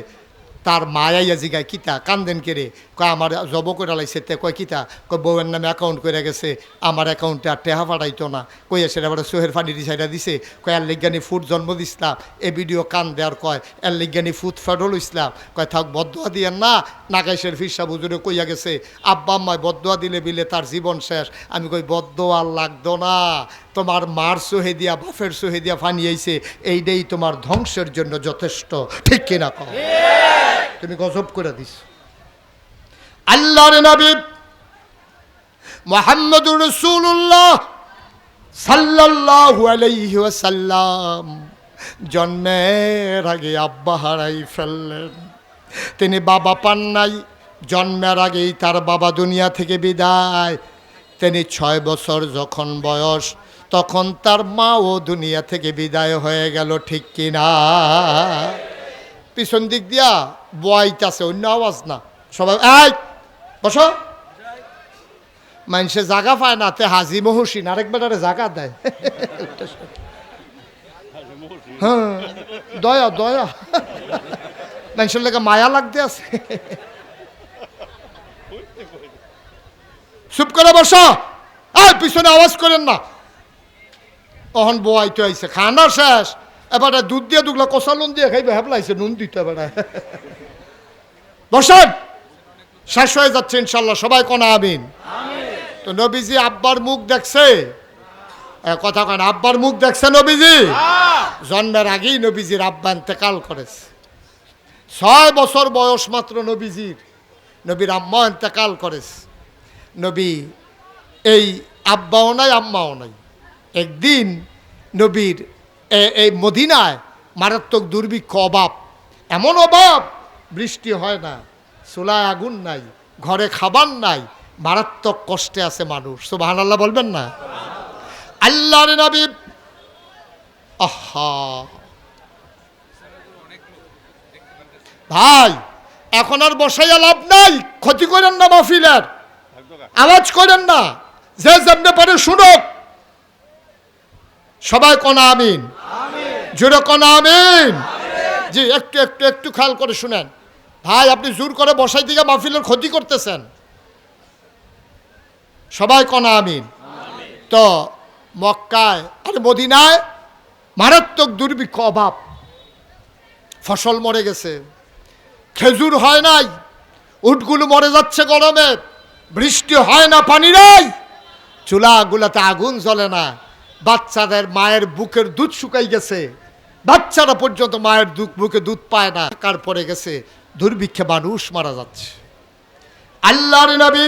তার মায়াইয়া জিগায় কিতা কান্দেন কেড়ে? কয় আমার জব করে লাইছে। তে কয় কিতা? কয় বউয়ের নামে অ্যাকাউন্ট করে গেছে, আমার অ্যাকাউন্টে আর টেহা পাঠাইতো না। কইয়া সেটা আবার সোহের ফানি রিসাইডা দিছে। কয় এর লিজ্ঞানী ফুট জন্ম দিছিলাম, এ ভিডিও কান দেওয়ার কয় এর লিজ্ঞানী ফুট ফেডল ইসলাম। কয় থাক বদোয়া দিয়েন না, নাগাইশের ফিরসা বুজুরে কইয়া গেছে আব্বা আম্মায় বদোয়া দিলে বিলে তার জীবন শেষ। আমি কই বদোয়া আর লাগতো না, তোমার মার সোহে দিয়া বাফের সোহে দিয়া ফানিয়েছে, এইটাই তোমার ধ্বংসের জন্য যথেষ্ট। ঠিক কিনা কও? তুমি গজব করে দিস। আল্লাহর নবী মুহাম্মদুর রাসূলুল্লাহ সাল্লাল্লাহু আলাইহি ওয়াসাল্লাম জন্মের আগে আব্বা হারাই ফেললেন। তিনি বাবা পান নাই, জন্মের আগেই তার বাবা দুনিয়া থেকে বিদায়। তিনি 6 বছর যখন বয়স, তখন তার মাও দুনিয়া থেকে বিদায় হয়ে গেল। ঠিক কিনা? পিছন দিক দিয়া বয়াইতেছে, অন্য আওয়াজ না। সবাই এই বসো। মানুষে জাগা পায় না, তে হাজি মহসিন আরেকবার জাগা দেয়। হ্যাঁ দয়া দয়া, মানুষের লেগে মায়া লাগতে আছে। চুপ করে বসো, এই পিছনে আওয়াজ করেন না। অহন বয়াইতে আইছে, খানা শেষ, এবারে দুধ দিয়ে দুগলা কষা নুন দিয়ে খাইবে, হেবলাইছে নুন দিতে এবারে। বসেন, শেষ হয়ে যাচ্ছে ইনশাল্লাহ, সবাই কোন আমিন। তো নবীজি আব্বার মুখ দেখছে, কথা কেন আব্বার মুখ দেখছে নবীজি? জন্মের আগেই নবীজির আব্বা ইন্তেকাল করেছে। 6 বছর বয়স মাত্র নবীজির, নবীর আম্মা ইন্তেকাল করেছে। নবী এই আব্বাও নাই আম্মাও নাই। একদিন নবীর এই মদিনায় মারাত্মক দুর্ভিক্ষ, অভাব, এমন অভাব বৃষ্টি হয় না, চুলায় আগুন নাই, ঘরে খাবার নাই, মারাত্মক কষ্টে আছে মানুষ। সুবহানাল্লাহ বলবেন না? আল্লাহর নবী, আহা ভাই, এখন আর বসাইয়া লাভ নাই, ক্ষতি করেন না মাহফিলের, আওয়াজ করেন না, যে যেমনে পারে শুনুক, সবাই কোনা আমিন, জোরে কোনা আমিন। জি, একটু একটু একটু খেয়াল করে শুনেন ভাই, আপনি জোর করে বসাই দিকে মাহফিলের ক্ষতি করতেছেন, সবাই কোনা আমিন। তো মক্কায় আর মদিনায় মারাত্মক দুর্ভিক্ষ, অভাব, ফসল মরে গেছে, খেজুর হয় নাই, উটগুলো মরে যাচ্ছে গরমে, বৃষ্টি হয় না, পানি নাই, চুলাগুলাতে আগুন জ্বলে না, বাচ্চাদের মায়ের বুকের দুধ শুকাই গেছে, বাচ্চারা পর্যন্ত মায়ের বুকে দুধ পায় না, কার পড়ে গেছে, দুর্ভিক্ষে মানুষ মারা যাচ্ছে। আল্লাহর নবী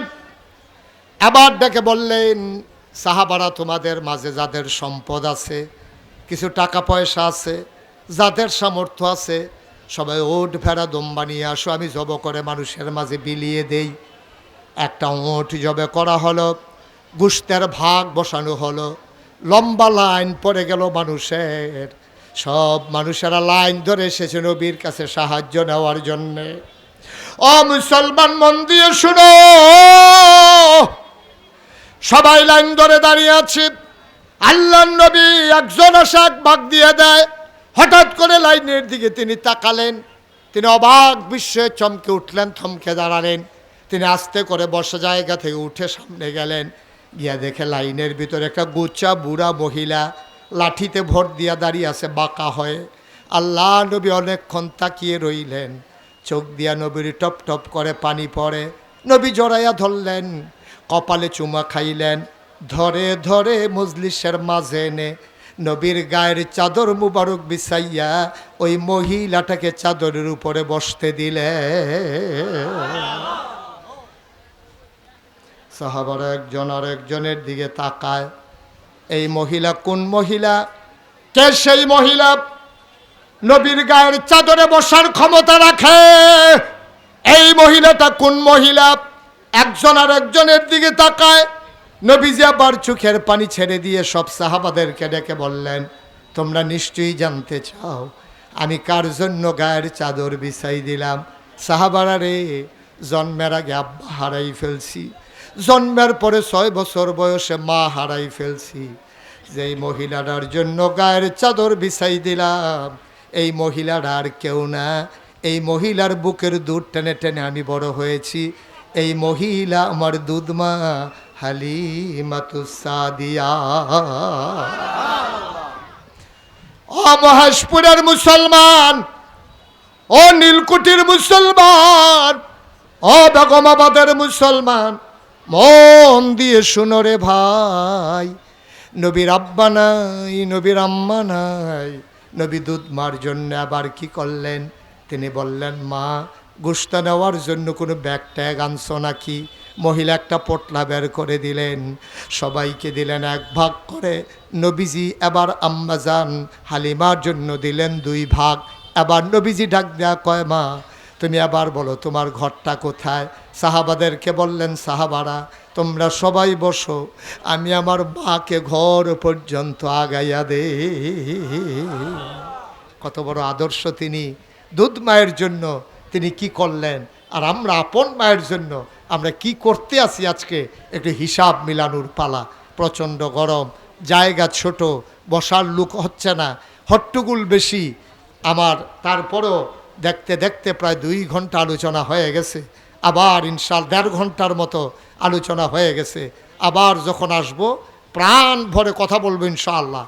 আবার ডেকে বললেন, সাহাবারা, তোমাদের মাঝে যাদের সম্পদ আছে, কিছু টাকা পয়সা আছে, যাদের সামর্থ্য আছে, সবাই ওট ভেড়া দম্বা নিয়ে আসো, আমি জব করে মানুষের মাঝে বিলিয়ে দেই। একটা ওট জবে করা হলো, গোশতের ভাগ বসানো হলো, লম্বা লাইন পড়ে গেল মানুষের, সব মানুষেরা লাইন ধরে এসেছে নবীর কাছে সাহায্য নেওয়ার জন্যে। ও মুসলমান, মন দিয়ে শুনো, সবাই লাইন ধরে দাঁড়িয়ে আছে। আল্লাহর নবী একজন আসে, এক ভাগ দিয়ে দেয়। হঠাৎ করে লাইনের দিকে তিনি তাকালেন, তিনি অবাক বিস্ময়ে চমকে উঠলেন, থমকে দাঁড়ালেন। তিনি আস্তে করে বসা জায়গা থেকে উঠে সামনে গেলেন, গিয়া দেখে লাইনের ভিতরে একটা গোচা বুড়া মহিলা লাঠিতে ভর দিয়া দাঁড়িয়ে আছে বাঁকা হয়ে। আল্লাহ নবী অনেকক্ষণ তাকিয়ে রইলেন, চোখ দিয়া নবীর টপ টপ করে পানি পড়ে। নবী জড়াইয়া ধরলেন, কপালে চুমা খাইলেন, ধরে ধরে মজলিসের মাঝে এনে নবীর গায়ের চাদর মুবারক বিছাইয়া ওই মহিলাটাকে চাদরের উপরে বসতে দিলে। সাহাবারা একজন আর একজনের দিকে তাকায়, এই মহিলা কোন মহিলা? কে সেই মহিলা নবীর গায়ের চাদরে বসার ক্ষমতা রাখে? এই মহিলাটা কোন মহিলা? একজন আর একজনের দিকে তাকায়। নবীজি আবার চোখের পানি ছেড়ে দিয়ে সব সাহাবাদেরকে ডেকে বললেন, তোমরা নিশ্চয়ই জানতে চাও আমি কার জন্য গায়ের চাদর বিছাই দিলাম? সাহাবারা রে, জন্মের আগে আব্বা হারাই ফেলছি, জন্মের পরে 6 বছর বয়সে মা হারাই ফেলছি, যেই মহিলাটার জন্য গায়ের চাদর বিছাই দিলাম, এই মহিলার আর কেউ না, এই মহিলার বুকের দুধ টেনে টেনে আমি বড় হয়েছি, এই মহিলা আমার দুধমা হালিমাতুস সাদিয়া। ও মহেশপুরের মুসলমান, ও নীলকুঠির মুসলমান, ও বেগমাবাদের মুসলমান, মন দিয়ে শুনো রে ভাই, নবীর আব্বা নাই, নবীর আম্মা নাই, নবী দুধ মার জন্য আবার কি করলেন? তিনি বললেন, মা, গোশত নেওয়ার জন্য কোনো ব্যাগ ট্যাগ আনছো নাকি? মহিলা একটা পটলা বের করে দিলেন, সবাইকে দিলেন 1 ভাগ করে। নবীজি এবার আম্মাজান হালিমার জন্য দিলেন 2 ভাগ। এবার নবীজি ডাক দেয়া কয়, মা, তুমি আবার বলো তোমার ঘরটা কোথায়? সাহাবাদেরকে বললেন, সাহাবারা, তোমরা সবাই বসো, আমি আমার মাকে ঘর পর্যন্ত আগাইয়া দে। কত বড় আদর্শ তিনি! দুধ মায়ের জন্য তিনি কি করলেন, আর আমরা আপন মায়ের জন্য আমরা কি করতে আসি আজকে একটু হিসাব মিলানোর পালা। প্রচণ্ড গরম, জায়গা ছোট, বসার লোক হচ্ছে না, হট্টগোল বেশি আমার, তারপরও দেখতে দেখতে প্রায় 2 ঘন্টা আলোচনা হয়ে গেছে। আবার ইনশাল 1.5 ঘন্টার মতো আলোচনা হয়ে গেছে। আবার যখন আসব প্রাণ ভরে কথা বলবো ইনশাআল্লাহ।